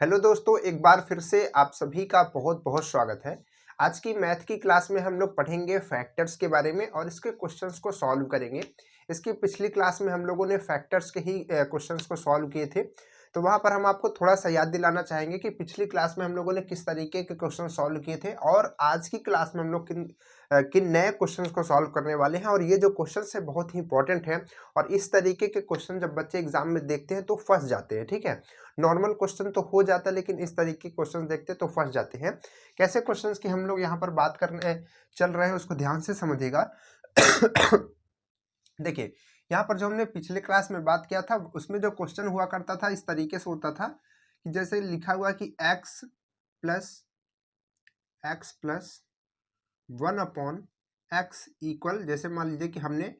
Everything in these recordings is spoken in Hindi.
हेलो दोस्तों, एक बार फिर से आप सभी का बहुत बहुत स्वागत है। आज की मैथ की क्लास में हम लोग पढ़ेंगे फैक्टर्स के बारे में और इसके क्वेश्चंस को सॉल्व करेंगे। इसकी पिछली क्लास में हम लोगों ने फैक्टर्स के ही क्वेश्चंस को सॉल्व किए थे, तो वहाँ पर हम आपको थोड़ा सा याद दिलाना चाहेंगे कि पिछली क्लास में हम लोगों ने किस तरीके के क्वेश्चन सॉल्व किए थे और आज की क्लास में हम लोग किन नए क्वेश्चंस को सॉल्व करने वाले हैं। और ये जो क्वेश्चंस है बहुत ही इंपॉर्टेंट है और इस तरीके के क्वेश्चन जब बच्चे एग्जाम में देखते हैं तो फंस जाते हैं। ठीक है, नॉर्मल क्वेश्चन तो हो जाता है लेकिन इस तरीके के क्वेश्चन देखते तो फंस जाते हैं। कैसे क्वेश्चंस की हम लोग यहाँ पर बात करने चल रहे हैं उसको ध्यान से समझिएगा। देखिए, यहाँ पर जो हमने पिछले क्लास में बात किया था उसमें जो क्वेश्चन हुआ करता था इस तरीके से होता था कि जैसे लिखा हुआ कि x प्लस 1/x इक्वल, जैसे मान लीजिए कि हमने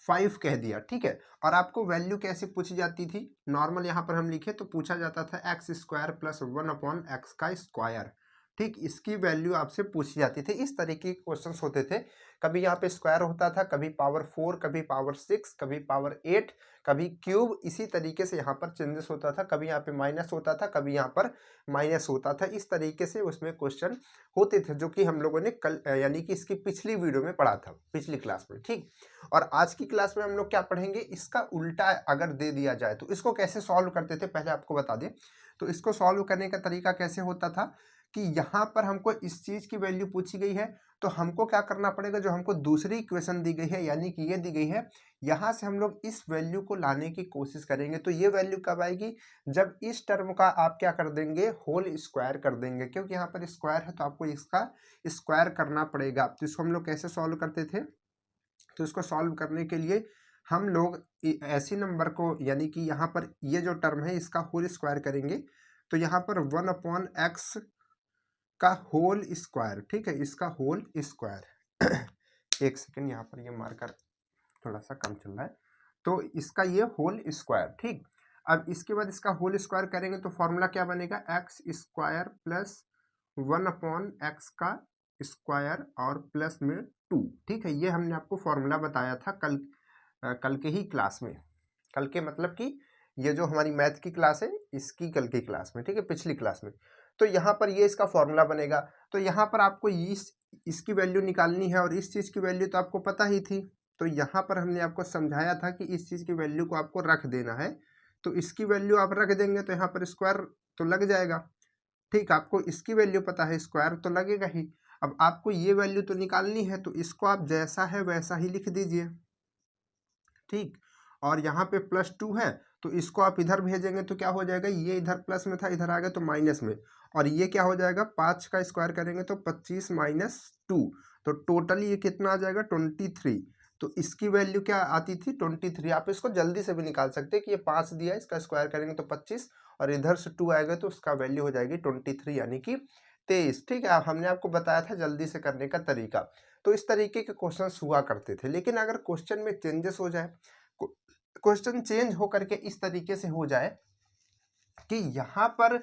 5 कह दिया। ठीक है, और आपको वैल्यू कैसे पूछी जाती थी, नॉर्मल यहाँ पर हम लिखे तो पूछा जाता था x² प्लस 1/x का स्क्वायर। ठीक, इसकी वैल्यू आपसे पूछी जाती थी। इस तरीके के क्वेश्चंस होते थे। कभी यहाँ पे स्क्वायर होता था, कभी पावर 4, कभी पावर 6, कभी पावर 8, कभी क्यूब। इसी तरीके से यहाँ पर चेंजेस होता था। कभी यहाँ पे माइनस होता था, कभी यहाँ पर माइनस होता था। इस तरीके से उसमें क्वेश्चन होते थे जो कि हम लोगों ने कल यानी कि इसकी पिछली वीडियो में पढ़ा था, पिछली क्लास में। ठीक, और आज की क्लास में हम लोग क्या पढ़ेंगे, इसका उल्टा अगर दे दिया जाए तो इसको कैसे सॉल्व करते थे पहले आपको बता दें। तो इसको सॉल्व करने का तरीका कैसे होता था कि यहाँ पर हमको इस चीज की वैल्यू पूछी गई है तो हमको क्या करना पड़ेगा, जो हमको दूसरी इक्वेशन दी गई है यानी कि ये दी गई है, यहाँ से हम लोग इस वैल्यू को लाने की कोशिश करेंगे। तो ये वैल्यू कब आएगी, जब इस टर्म का आप क्या कर देंगे, होल स्क्वायर कर देंगे। क्योंकि यहाँ पर स्क्वायर है तो आपको इसका स्क्वायर करना पड़ेगा। तो इसको हम लोग कैसे सॉल्व करते थे, तो इसको सॉल्व करने के लिए हम लोग ऐसी नंबर को यानी कि यहाँ पर ये जो टर्म है इसका होल स्क्वायर करेंगे। तो यहाँ पर 1/x का होल स्क्वायर। ठीक है, इसका होल स्क्वायर एक सेकेंड, यहाँ पर ये मार्कर थोड़ा सा कम चल रहा है। तो इसका ये होल स्क्वायर। ठीक, अब इसके बाद इसका होल स्क्वायर करेंगे तो फॉर्मूला क्या बनेगा, x² प्लस 1/x का स्क्वायर और प्लस में 2। ठीक है, ये हमने आपको फॉर्मूला बताया था कल के ही क्लास में। कल के मतलब कि ये जो हमारी मैथ की क्लास है इसकी कल की क्लास में। ठीक है, पिछली क्लास में। तो यहाँ पर ये इसका फॉर्मूला बनेगा। तो यहाँ पर आपको इसकी वैल्यू निकालनी है और इस चीज़ की वैल्यू तो आपको पता ही थी। तो यहाँ पर हमने आपको समझाया था कि इस चीज़ की वैल्यू को आपको रख देना है। तो इसकी वैल्यू आप रख देंगे तो यहाँ पर स्क्वायर तो लग जाएगा। ठीक, आपको इसकी वैल्यू पता है, स्क्वायर तो लगेगा ही। अब आपको ये वैल्यू तो निकालनी है तो इसको आप जैसा है वैसा ही लिख दीजिए। ठीक, और यहाँ पे +2 है तो इसको आप इधर भेजेंगे तो क्या हो जाएगा, ये इधर प्लस में था इधर आ गया तो माइनस में। और ये क्या हो जाएगा, 5 का स्क्वायर करेंगे तो 25 माइनस 2, तो टोटली ये कितना आ जाएगा 23। तो इसकी वैल्यू क्या आती थी 23। आप इसको जल्दी से भी निकाल सकते हैं कि ये 5 दिया है, इसका स्क्वायर करेंगे तो 25 और इधर से 2 आएगा तो उसका वैल्यू हो जाएगी 23 यानी कि 23। ठीक है, हमने आपको बताया था जल्दी से करने का तरीका। तो इस तरीके के क्वेश्चंस हुआ करते थे। लेकिन अगर क्वेश्चन में चेंजेस हो जाए, क्वेश्चन चेंज हो करके इस तरीके से हो जाए कि यहाँ पर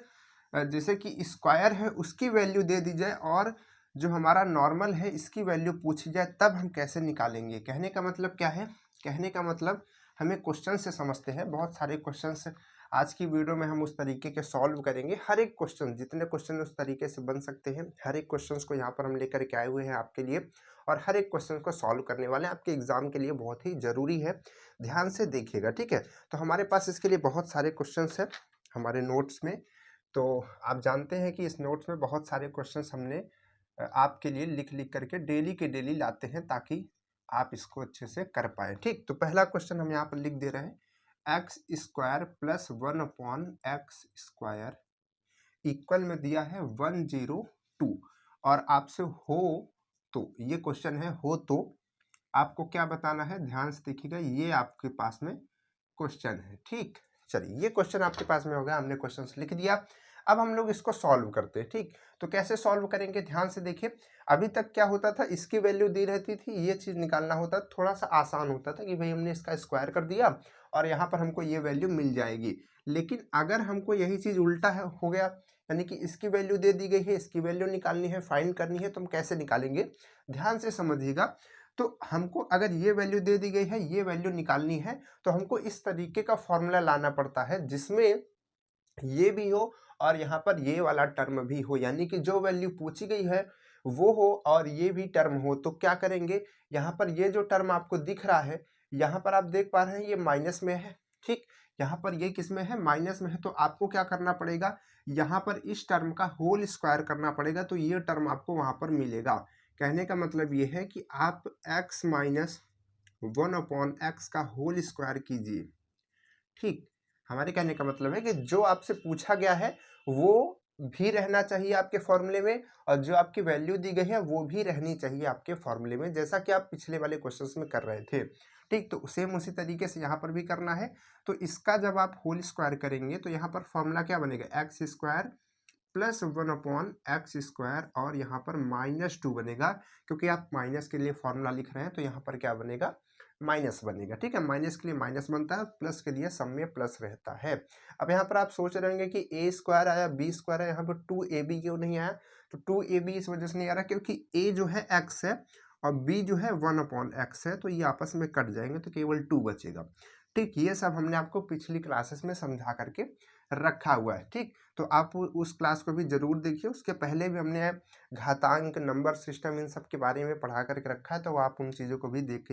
जैसे कि स्क्वायर है उसकी वैल्यू दे दी जाए और जो हमारा नॉर्मल है इसकी वैल्यू पूछी जाए, तब हम कैसे निकालेंगे। कहने का मतलब क्या है, कहने का मतलब हमें क्वेश्चन से समझते हैं। बहुत सारे क्वेश्चंस आज की वीडियो में हम उस तरीके के सॉल्व करेंगे। हर एक क्वेश्चन, जितने क्वेश्चन उस तरीके से बन सकते हैं, हर एक क्वेश्चन को यहाँ पर हम लेकर के आए हुए हैं आपके लिए और हर एक क्वेश्चन को सॉल्व करने वाले हैं। आपके एग्जाम के लिए बहुत ही जरूरी है, ध्यान से देखिएगा। ठीक है, तो हमारे पास इसके लिए बहुत सारे क्वेश्चन हैं हमारे नोट्स में। तो आप जानते हैं कि इस नोट्स में बहुत सारे क्वेश्चंस हमने आपके लिए लिख लिख करके डेली के डेली लाते हैं ताकि आप इसको अच्छे से कर पाए। ठीक, तो पहला क्वेश्चन हम यहाँ पर लिख दे रहे हैं, x² plus 1/x square equal में दिया है 102 और आपसे हो तो, ये क्वेश्चन है, हो तो आपको क्या बताना है, ध्यान से देखिएगा। ये आपके पास में क्वेश्चन है। ठीक, चलिए ये क्वेश्चन आपके पास में हो गया, हमने क्वेश्चन लिख दिया। अब हम लोग इसको सॉल्व करते हैं। ठीक, तो कैसे सॉल्व करेंगे, ध्यान से देखिए। अभी तक क्या होता था, इसकी वैल्यू दी रहती थी, ये चीज़ निकालना होता, थोड़ा सा आसान होता था कि भाई हमने इसका स्क्वायर कर दिया और यहाँ पर हमको ये वैल्यू मिल जाएगी। लेकिन अगर हमको यही चीज़ उल्टा हो गया, यानी कि इसकी वैल्यू दे दी गई है, इसकी वैल्यू निकालनी है, फाइंड करनी है, तो हम कैसे निकालेंगे, ध्यान से समझिएगा। तो हमको अगर ये वैल्यू दे दी गई है, ये वैल्यू निकालनी है, तो हमको इस तरीके का फॉर्मूला लाना पड़ता है जिसमें ये भी हो और यहाँ पर ये वाला टर्म भी हो, यानी कि जो वैल्यू पूछी गई है वो हो और ये भी टर्म हो। तो क्या करेंगे, यहाँ पर ये जो टर्म आपको दिख रहा है, यहाँ पर आप देख पा रहे हैं ये माइनस में है, ठीक, यहाँ पर ये किस में है, माइनस में है। तो आपको क्या करना पड़ेगा, यहाँ पर इस टर्म का होल स्क्वायर करना पड़ेगा, तो ये टर्म आपको वहां पर मिलेगा। कहने का मतलब ये है कि आप x माइनस 1/x का होल स्क्वायर कीजिए, ठीक। हमारे कहने का मतलब है कि जो आपसे पूछा गया है वो भी रहना चाहिए आपके फॉर्मूले में, और जो आपकी वैल्यू दी गई है वो भी रहनी चाहिए आपके फॉर्मूले में, जैसा कि आप पिछले वाले क्वेश्चंस में कर रहे थे, ठीक। तो सेम उसी तरीके से यहाँ पर भी करना है। तो इसका जब आप होल स्क्वायर करेंगे तो यहाँ पर फॉर्मूला क्या बनेगा, x square plus 1/x square और यहाँ पर -2 बनेगा, क्योंकि आप माइनस के लिए फॉर्मूला लिख रहे हैं तो यहाँ पर क्या बनेगा, माइनस बनेगा, ठीक है। माइनस के लिए माइनस बनता है, प्लस के लिए सब में प्लस रहता है। अब यहाँ पर आप सोच रहे होंगे कि a स्क्वायर आया, b स्क्वायर आया, यहाँ पर 2ab क्यों नहीं आया। तो 2ab इस वजह से नहीं आ रहा क्योंकि a जो है x है और b जो है 1/x है, तो ये आपस में कट जाएंगे तो केवल 2 बचेगा, ठीक। ये सब हमने आपको पिछली क्लासेस में समझा करके रखा हुआ है, ठीक। तो आप उस क्लास को भी जरूर देखिए, उसके पहले भी हमने घातांक, नंबर सिस्टम, इन सब के बारे में पढ़ा करके रखा है, तो आप उन चीज़ों को भी देख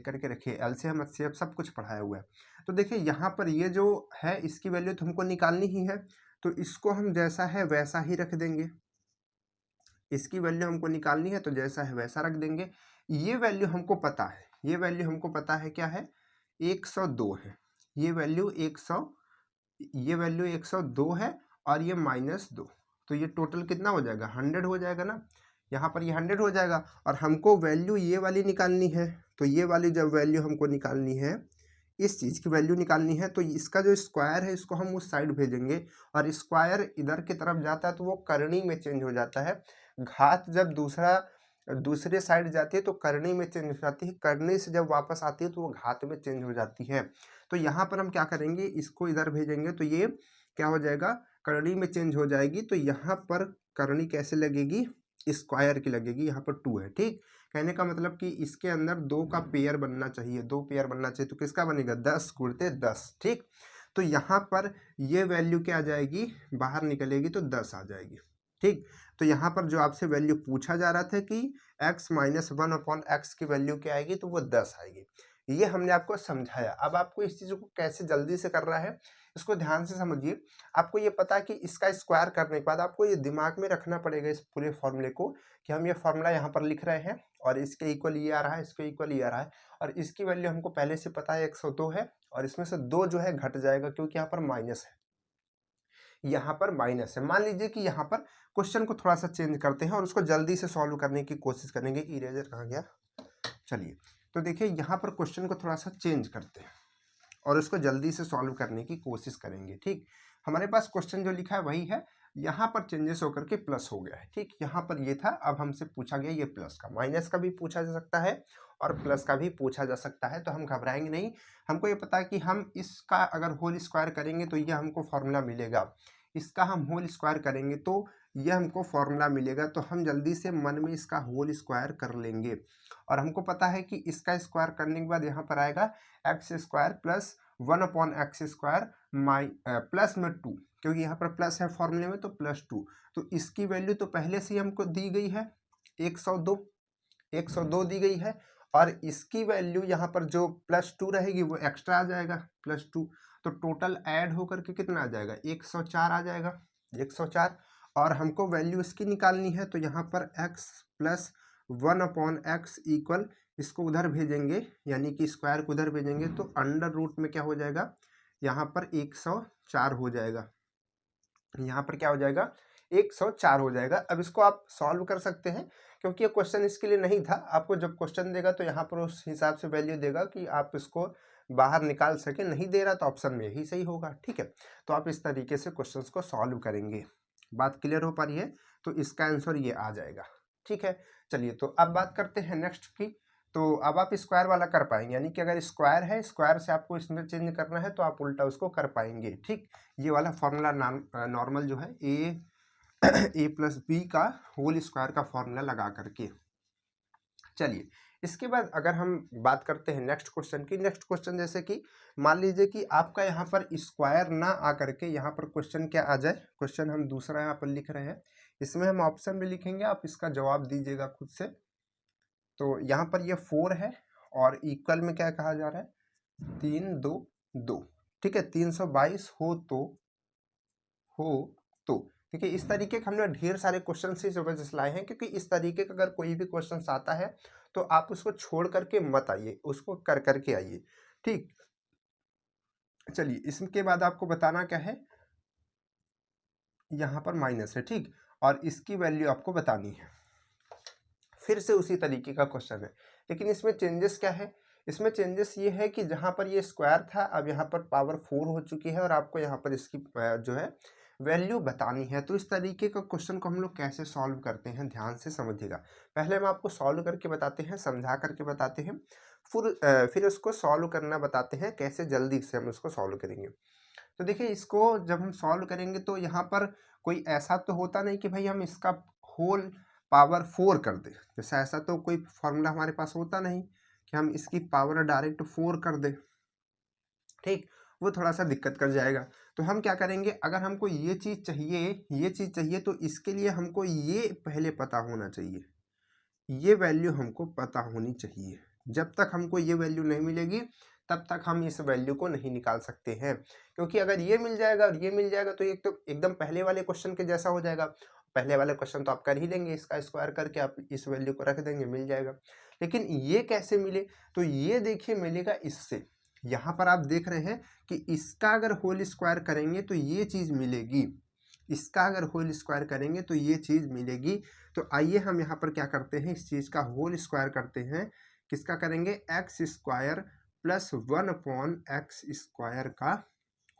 करके रखिए। एलसीएम एचसीएफ सब कुछ पढ़ाया हुआ है। तो देखिए यहाँ पर ये जो है इसकी वैल्यू तो हमको निकालनी ही है, तो इसको हम जैसा है वैसा ही रख देंगे। इसकी वैल्यू हमको निकालनी है तो जैसा है वैसा रख देंगे। ये वैल्यू हमको पता है, ये वैल्यू हमको पता है क्या है, 102 है। ये वैल्यू 102 है और ये -2, तो ये टोटल कितना हो जाएगा, 100 हो जाएगा ना। यहाँ पर ये 100 हो जाएगा और हमको वैल्यू ये वाली निकालनी है, तो ये वाली जब वैल्यू हमको निकालनी है, इस चीज़ की वैल्यू निकालनी है, तो इसका जो स्क्वायर है इसको हम उस साइड भेजेंगे, और स्क्वायर इधर की तरफ जाता है तो वो करनी में चेंज हो जाता है। घात जब दूसरे साइड जाती है तो करनी में चेंज हो जाती है, करनी से जब वापस आती है तो वो घात में चेंज हो जाती है। तो यहाँ पर हम क्या करेंगे, इसको इधर भेजेंगे तो ये क्या हो जाएगा, करनी में चेंज हो जाएगी। तो यहाँ पर करनी कैसे लगेगी, स्क्वायर की लगेगी, यहाँ पर 2 है, ठीक। कहने का मतलब कि इसके अंदर 2 का पेयर बनना चाहिए, 2 पेयर बनना चाहिए, तो किसका बनेगा, 10 गुणित 10, ठीक। तो यहाँ पर ये वैल्यू क्या आ जाएगी, बाहर निकलेगी तो 10 आ जाएगी, ठीक। तो यहाँ पर जो आपसे वैल्यू पूछा जा रहा था कि x माइनस 1/x की वैल्यू क्या आएगी, तो वो 10 आएगी। ये हमने आपको समझाया। अब आपको इस चीज़ को कैसे जल्दी से कर रहा है, इसको ध्यान से समझिए। आपको ये पता है कि इसका स्क्वायर करने के बाद आपको ये दिमाग में रखना पड़ेगा इस पूरे फॉर्मूले को, कि हम ये फॉर्मूला यहाँ पर लिख रहे हैं और इसके इक्वल ये आ रहा है, इसके इक्वल ये आ रहा है, और इसकी वैल्यू हमको पहले से पता है 102 है, और इसमें से 2 जो है घट जाएगा क्योंकि यहाँ पर माइनस है, यहाँ पर माइनस है। मान लीजिए कि यहाँ पर क्वेश्चन को थोड़ा सा चेंज करते हैं और उसको जल्दी से सॉल्व करने की कोशिश करेंगे। कि इरेजर कहाँ गया, चलिए। तो देखिए यहाँ पर क्वेश्चन को थोड़ा सा चेंज करते हैं और उसको जल्दी से सॉल्व करने की कोशिश करेंगे, ठीक। हमारे पास क्वेश्चन जो लिखा है वही है, यहाँ पर चेंजेस होकर के प्लस हो गया है, ठीक। यहाँ पर ये था, अब हमसे पूछा गया ये प्लस का, माइनस का भी पूछा जा सकता है और प्लस का भी पूछा जा सकता है, तो हम घबराएंगे नहीं। हमको ये पता है कि हम इसका अगर होल स्क्वायर करेंगे तो ये हमको फॉर्मूला मिलेगा, इसका हम होल स्क्वायर करेंगे तो ये हमको फॉर्मूला मिलेगा, तो हम जल्दी से मन में इसका होल स्क्वायर कर लेंगे। और हमको पता है कि इसका स्क्वायर करने के बाद यहाँ पर आएगा x square plus 1/x square plus में 2, क्योंकि यहाँ पर प्लस है फॉर्मूले में, तो +2। तो इसकी वैल्यू तो पहले से ही हमको दी गई है, 102 दी गई है, और इसकी वैल्यू यहाँ पर जो +2 रहेगी वो एक्स्ट्रा आ जाएगा +2, तो टोटल ऐड होकर के कितना आ जाएगा, 104 आ जाएगा, 104। और हमको वैल्यू इसकी निकालनी है, तो यहाँ पर x प्लस 1/x इक्वल, इसको उधर भेजेंगे, यानी कि स्क्वायर को उधर भेजेंगे तो अंडर रूट में क्या हो जाएगा, यहाँ पर 104 हो जाएगा, यहाँ पर क्या हो जाएगा, 104 हो जाएगा। अब इसको आप सॉल्व कर सकते हैं, क्योंकि ये क्वेश्चन इसके लिए नहीं था। आपको जब क्वेश्चन देगा तो यहाँ पर उस हिसाब से वैल्यू देगा कि आप इसको बाहर निकाल सके, नहीं दे रहा तो ऑप्शन में यही सही होगा, ठीक है। तो आप इस तरीके से क्वेश्चंस को सॉल्व करेंगे। बात क्लियर हो पा रही है, तो इसका आंसर ये आ जाएगा, ठीक है। चलिए, तो अब बात करते हैं नेक्स्ट की। तो अब आप स्क्वायर वाला कर पाएंगे, यानी कि अगर स्क्वायर है, स्क्वायर से आपको इसमें चेंज करना है तो आप उल्टा उसको कर पाएंगे, ठीक। ये वाला फॉर्मूला नॉर्मल जो है a प्लस बी का होल स्क्वायर का फॉर्मूला लगा करके। चलिए, इसके बाद अगर हम बात करते हैं नेक्स्ट क्वेश्चन की, नेक्स्ट क्वेश्चन जैसे कि मान लीजिए कि आपका यहाँ पर स्क्वायर ना आकर के यहाँ पर क्वेश्चन क्या आ जाए, क्वेश्चन हम दूसरा यहाँ पर लिख रहे हैं, इसमें हम ऑप्शन भी लिखेंगे, आप इसका जवाब दीजिएगा खुद से। तो यहाँ पर ये 4 है और इक्वल में क्या कहा जा रहा है, 3 2 2, ठीक है, 322 हो तो ठीक है। इस तरीके के हमने ढेर सारे क्वेश्चन इस वजह से लाए हैं क्योंकि इस तरीके का अगर कोई भी क्वेश्चन आता है तो आप उसको छोड़ करके मत आइए, उसको कर करके आइए, ठीक। चलिए इसके बाद आपको बताना क्या है, यहाँ पर माइनस है, ठीक, और इसकी वैल्यू आपको बतानी है। फिर से उसी तरीके का क्वेश्चन है, लेकिन इसमें चेंजेस क्या है, इसमें चेंजेस ये है कि जहाँ पर ये स्क्वायर था अब यहाँ पर पावर 4 हो चुकी है और आपको यहाँ पर इसकी जो है वैल्यू बतानी है। तो इस तरीके का क्वेश्चन को हम लोग कैसे सॉल्व करते हैं, ध्यान से समझिएगा। पहले हम आपको सॉल्व करके बताते हैं, समझा करके बताते हैं, फिर उसको सॉल्व करना बताते हैं, कैसे जल्दी से हम उसको सॉल्व करेंगे। तो देखिए इसको जब हम सॉल्व करेंगे तो यहाँ पर कोई ऐसा तो होता नहीं कि भाई हम इसका होल पावर 4 कर दें, जैसा ऐसा तो कोई फॉर्मूला हमारे पास होता नहीं कि हम इसकी पावर डायरेक्ट 4 कर दें, ठीक, वो थोड़ा सा दिक्कत कर जाएगा। तो हम क्या करेंगे, अगर हमको ये चीज़ चाहिए तो इसके लिए हमको ये पहले पता होना चाहिए, ये वैल्यू हमको पता होनी चाहिए। जब तक हमको ये वैल्यू नहीं मिलेगी तब तक हम इस वैल्यू को नहीं निकाल सकते हैं, क्योंकि अगर ये मिल जाएगा और ये मिल जाएगा तो एक तो एकदम पहले वाले क्वेश्चन के जैसा हो जाएगा। पहले वाले क्वेश्चन तो आप कर ही लेंगे, इसका स्क्वायर करके आप इस वैल्यू को रख देंगे, मिल जाएगा। लेकिन ये कैसे मिले, तो ये देखिए मिलेगा इससे, यहाँ पर आप देख रहे हैं कि इसका अगर होल स्क्वायर करेंगे तो ये चीज़ मिलेगी, इसका अगर होल स्क्वायर करेंगे तो ये चीज़ मिलेगी। तो आइए हम यहाँ पर क्या करते हैं, इस चीज़ का होल स्क्वायर करते हैं। किसका करेंगे, x square plus 1/x square का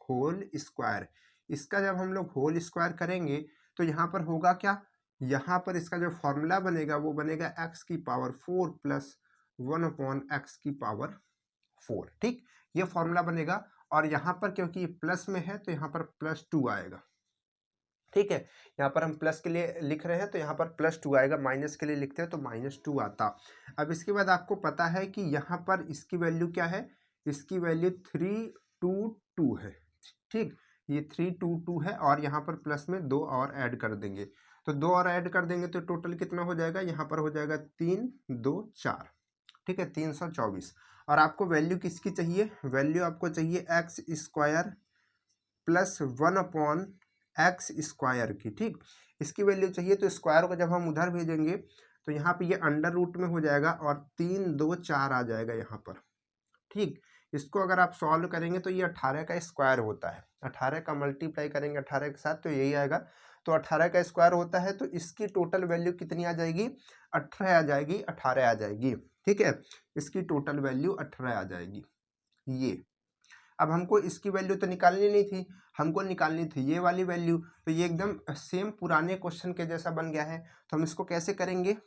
होल स्क्वायर। इसका जब हम लोग होल स्क्वायर करेंगे तो यहाँ पर होगा क्या, यहाँ पर इसका जो फॉर्मूला बनेगा वो बनेगा x की पावर 4 प्लस 1/x की पावर 4, ठीक, ये फॉर्मूला बनेगा। और यहाँ पर क्योंकि ये प्लस में है तो यहाँ पर +2 आएगा, ठीक है। यहाँ पर हम प्लस के लिए लिख रहे हैं तो यहाँ पर +2 आएगा, माइनस के लिए लिखते हैं तो -2 आता। अब इसके बाद आपको पता है कि यहाँ पर इसकी वैल्यू क्या है, इसकी वैल्यू 322 है, ठीक, ये 322 है और यहाँ पर प्लस में 2 और ऐड कर देंगे, तो 2 और ऐड कर देंगे तो टोटल कितना हो जाएगा, यहाँ पर हो जाएगा 3 2 4, ठीक है, 324। और आपको वैल्यू किसकी चाहिए, वैल्यू आपको चाहिए x square plus 1/x square की, ठीक, इसकी वैल्यू चाहिए। तो स्क्वायर को जब हम उधर भेजेंगे तो यहाँ पे ये अंडर रूट में हो जाएगा और 3 2 4 आ जाएगा यहाँ पर, ठीक। इसको अगर आप सॉल्व करेंगे तो ये 18 का स्क्वायर होता है, 18 का मल्टीप्लाई करेंगे 18 के साथ तो यही आएगा। तो 18 का स्क्वायर होता है तो इसकी टोटल वैल्यू कितनी आ जाएगी, 18 आ जाएगी, 18 आ जाएगी, ठीक है, इसकी टोटल वैल्यू 18 आ जाएगी। ये अब हमको इसकी वैल्यू तो निकालनी नहीं थी, हमको निकालनी थी ये वाली वैल्यू, तो ये एकदम सेम पुराने क्वेश्चन के जैसा बन गया है। तो हम इसको कैसे करेंगे,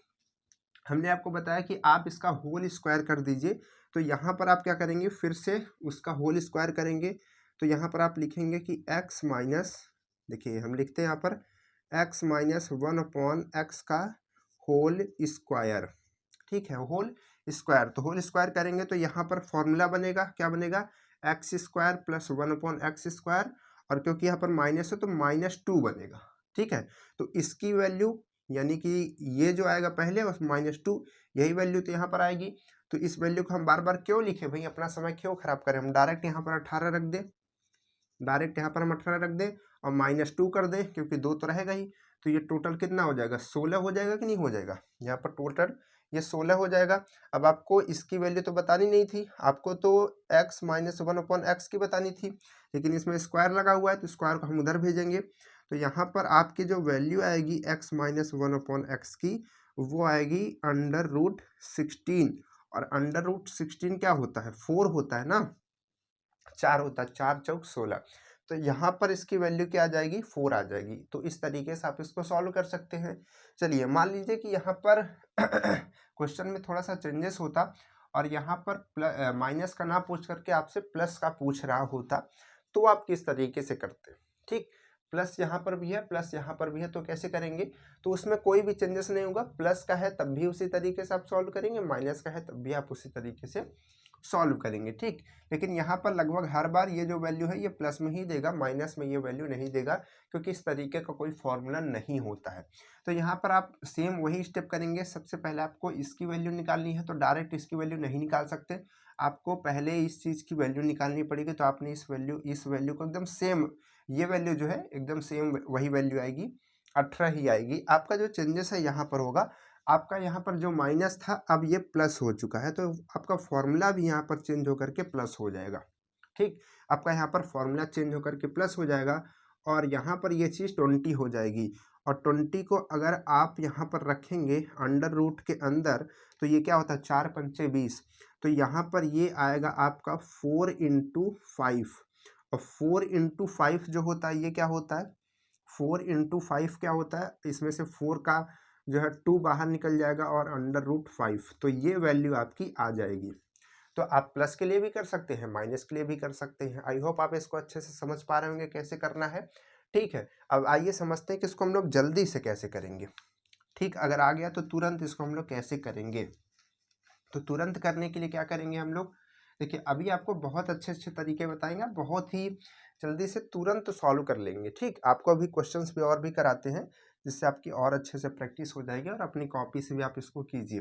हमने आपको बताया कि आप इसका होल स्क्वायर कर दीजिए। तो यहाँ पर आप क्या करेंगे, फिर से उसका होल स्क्वायर करेंगे। तो यहाँ पर आप लिखेंगे कि x माइनस, देखिए हम लिखते हैं यहाँ पर x माइनस 1/x का होल स्क्वायर, ठीक है, होल स्क्वायर। तो होल स्क्वायर करेंगे तो यहाँ पर फॉर्मूला बनेगा, क्या बनेगा, x square plus 1/x square, और क्योंकि यहाँ पर माइनस है तो -2 बनेगा, ठीक है। तो इसकी वैल्यू यानी कि ये जो आएगा पहले और -2, यही वैल्यू तो यहाँ पर आएगी। तो इस वैल्यू को हम बार बार क्यों लिखे भाई, अपना समय क्यों खराब करें, हम डायरेक्ट यहाँ पर 18 रख दें, डायरेक्ट यहाँ पर हम 18 रख दें और -2 कर दें, क्योंकि 2 तो रहेगा ही। तो ये टोटल कितना हो जाएगा, 16 हो जाएगा कि नहीं हो जाएगा, यहाँ पर टोटल ये 16 हो जाएगा। अब आपको इसकी वैल्यू तो बतानी नहीं थी, आपको तो x माइनस 1/x की बतानी थी, लेकिन इसमें स्क्वायर लगा हुआ है तो स्क्वायर को हम उधर भेजेंगे। तो यहाँ पर आपकी जो वैल्यू आएगी x माइनस 1/x की, वो आएगी √16, और √16 क्या होता है, 4 होता है ना, 4 होता है, 4 चौक 16। तो यहाँ पर इसकी वैल्यू क्या आ जाएगी, 4 आ जाएगी। तो इस तरीके से आप इसको सॉल्व कर सकते हैं। चलिए मान लीजिए कि यहाँ पर क्वेश्चन में थोड़ा सा चेंजेस होता और यहाँ पर माइनस का ना पूछ करके आपसे प्लस का पूछ रहा होता, तो आप किस तरीके से करते, ठीक। प्लस यहाँ पर भी है, प्लस यहाँ पर भी है, तो कैसे करेंगे? तो उसमें कोई भी चेंजेस नहीं होगा। प्लस का है तब भी उसी तरीके से आप सॉल्व करेंगे, माइनस का है तब भी आप उसी तरीके से सॉल्व करेंगे, ठीक। लेकिन यहाँ पर लगभग हर बार ये जो वैल्यू है ये प्लस में ही देगा, माइनस में ये वैल्यू नहीं देगा, क्योंकि इस तरीके का कोई फॉर्मूला नहीं होता है। तो यहाँ पर आप सेम वही स्टेप करेंगे। सबसे पहले आपको इसकी वैल्यू निकालनी है, तो डायरेक्ट इसकी वैल्यू नहीं निकाल सकते, आपको पहले इस चीज़ की वैल्यू निकालनी पड़ेगी। तो आपने इस वैल्यू को एकदम सेम, ये वैल्यू जो है एकदम सेम वही वैल्यू आएगी, 18 ही आएगी। आपका जो चेंजेस है यहाँ पर होगा, आपका यहाँ पर जो माइनस था अब ये प्लस हो चुका है, तो आपका फॉर्मूला भी यहाँ पर चेंज होकर के प्लस हो जाएगा, ठीक। आपका यहाँ पर फॉर्मूला चेंज होकर के प्लस हो जाएगा, और यहाँ पर ये चीज़ 20 हो जाएगी। और 20 को अगर आप यहाँ पर रखेंगे अंडर रूट के अंदर, तो ये क्या होता है, 4 पंचे 20, तो यहाँ पर ये आएगा आपका 4 × 5। और 4 × 5 जो होता है ये क्या होता है, 4 × 5 क्या होता है, इसमें से 4 का जो है 2 बाहर निकल जाएगा और अंडर रूट 5, तो ये वैल्यू आपकी आ जाएगी। तो आप प्लस के लिए भी कर सकते हैं, माइनस के लिए भी कर सकते हैं। आई होप आप इसको अच्छे से समझ पा रहे होंगे कैसे करना है, ठीक है। अब आइए समझते हैं कि इसको हम लोग जल्दी से कैसे करेंगे, ठीक। अगर आ गया तो तुरंत इसको हम लोग कैसे करेंगे। तो तुरंत करने के लिए क्या करेंगे हम लोग, देखिए अभी आपको बहुत अच्छे अच्छे तरीके बताएंगे, बहुत ही जल्दी से तुरंत सॉल्व कर लेंगे, ठीक। आपको अभी क्वेश्चंस भी और भी कराते हैं, जिससे आपकी और अच्छे से प्रैक्टिस हो जाएगी, और अपनी कॉपी से भी आप इसको कीजिए।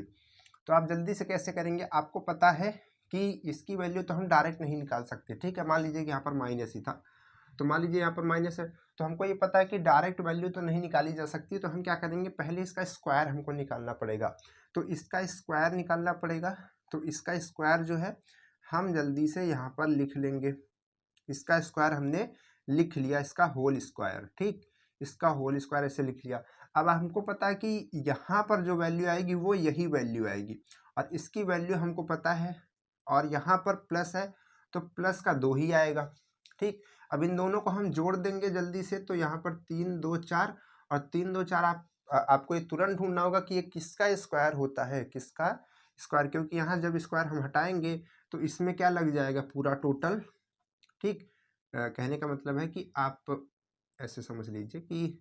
तो आप जल्दी से कैसे करेंगे, आपको पता है कि इसकी वैल्यू तो हम डायरेक्ट नहीं निकाल सकते, ठीक है। मान लीजिए कि यहाँ पर माइनस ही था, तो मान लीजिए यहाँ पर माइनस है, तो हमको ये पता है कि डायरेक्ट वैल्यू तो नहीं निकाली जा सकती, तो हम क्या करेंगे, पहले इसका स्क्वायर हमको निकालना पड़ेगा। तो इसका स्क्वायर निकालना पड़ेगा, तो इसका स्क्वायर जो है हम जल्दी से यहाँ पर लिख लेंगे। इसका स्क्वायर हमने लिख लिया, इसका होल स्क्वायर, ठीक। इसका होल स्क्वायर ऐसे लिख लिया। अब हमको पता है कि यहाँ पर जो वैल्यू आएगी वो यही वैल्यू आएगी, और इसकी वैल्यू हमको पता है, और यहाँ पर प्लस है तो प्लस का 2 ही आएगा, ठीक। अब इन दोनों को हम जोड़ देंगे जल्दी से, तो यहाँ पर 3 2 4, और 3 2 4 आपको ये तुरंत ढूंढना होगा कि ये किसका स्क्वायर होता है, किसका स्क्वायर, क्योंकि यहाँ जब स्क्वायर हम हटाएंगे तो इसमें क्या लग जाएगा, पूरा टोटल, ठीक। कहने का मतलब है कि आप ऐसे समझ लीजिए कि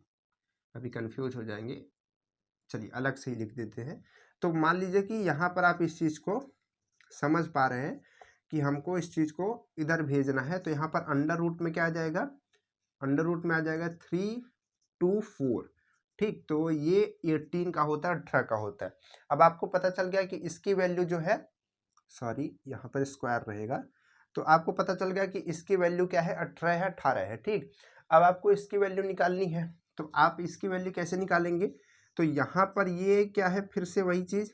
अभी कंफ्यूज हो जाएंगे, चलिए अलग से ही लिख देते हैं। तो मान लीजिए कि यहाँ पर आप इस चीज़ को समझ पा रहे हैं कि हमको इस चीज़ को इधर भेजना है, तो यहाँ पर अंडर रूट में क्या आ जाएगा, अंडर रूट में आ जाएगा 3 2 4, ठीक। तो ये 18 का होता है, 18 का होता है। अब आपको पता चल गया कि इसकी वैल्यू जो है, सॉरी यहाँ पर स्क्वायर रहेगा, तो आपको पता चल गया कि इसकी वैल्यू क्या है, 18 है, 18 है, ठीक। अब आपको इसकी वैल्यू निकालनी है, तो आप इसकी वैल्यू कैसे निकालेंगे, तो यहाँ पर ये क्या है, फिर से वही चीज़,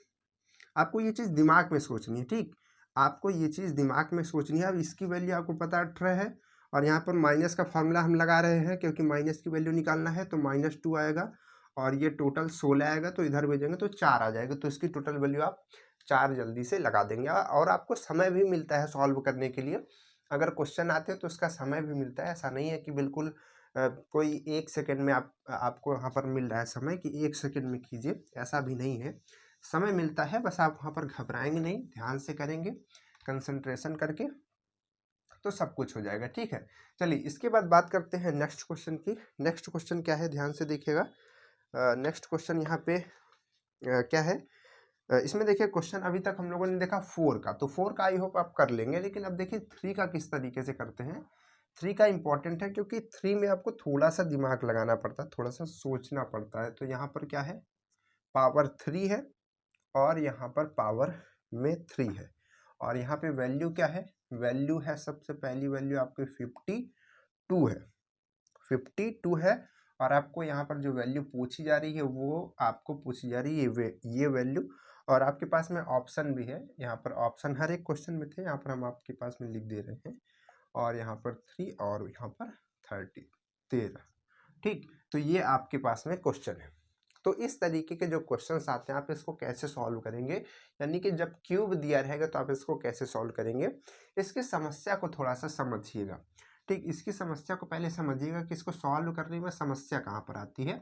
आपको ये चीज़ दिमाग में सोचनी है, ठीक। आपको ये चीज़ दिमाग में सोचनी है। अब इसकी वैल्यू आपको पता 18 है, और यहाँ पर माइनस का फार्मूला हम लगा रहे हैं, क्योंकि माइनस की वैल्यू निकालना है, तो -2 आएगा, और ये टोटल 16 आएगा, तो इधर भेजेंगे तो 4 आ जाएगा, तो इसकी टोटल वैल्यू आप 4 जल्दी से लगा देंगे। और आपको समय भी मिलता है सॉल्व करने के लिए, अगर क्वेश्चन आते हैं तो उसका समय भी मिलता है। ऐसा नहीं है कि बिल्कुल कोई 1 सेकेंड में आपको यहाँ पर मिल रहा है समय, कि 1 सेकेंड में कीजिए, ऐसा भी नहीं है, समय मिलता है। बस आप वहाँ पर घबराएंगे नहीं, ध्यान से करेंगे, कंसंट्रेशन करके, तो सब कुछ हो जाएगा, ठीक है। चलिए इसके बाद बात करते हैं नेक्स्ट क्वेश्चन की। नेक्स्ट क्वेश्चन क्या है, ध्यान से देखिएगा। नेक्स्ट क्वेश्चन यहाँ पे क्या है, इसमें देखिए क्वेश्चन अभी तक हम लोगों ने देखा 4 का, तो 4 का आई होप आप कर लेंगे, लेकिन अब देखिए 3 का किस तरीके से करते हैं। 3 का इम्पॉर्टेंट है, क्योंकि 3 में आपको थोड़ा सा दिमाग लगाना पड़ता है, थोड़ा सा सोचना पड़ता है। तो यहाँ पर क्या है, पावर 3 है, और यहाँ पर पावर में 3 है, और यहाँ पे वैल्यू क्या है, वैल्यू है, सबसे पहली वैल्यू आपकी 52 है, 52 है। और आपको यहाँ पर जो वैल्यू पूछी जा रही है वो आपको पूछी जा रही है ये वैल्यू, और आपके पास में ऑप्शन भी है, यहाँ पर ऑप्शन हर एक क्वेश्चन में थे, यहाँ पर हम आपके पास में लिख दे रहे हैं, और यहाँ पर 3 और यहाँ पर 13, ठीक। तो ये आपके पास में क्वेश्चन है। तो इस तरीके के जो क्वेश्चंस आते हैं, आप इसको कैसे सॉल्व करेंगे, यानी कि जब क्यूब दिया रहेगा तो आप इसको कैसे सॉल्व करेंगे, इसकी समस्या को थोड़ा सा समझिएगा, ठीक। इसकी समस्या को पहले समझिएगा कि इसको सॉल्व करने में समस्या कहाँ पर आती है,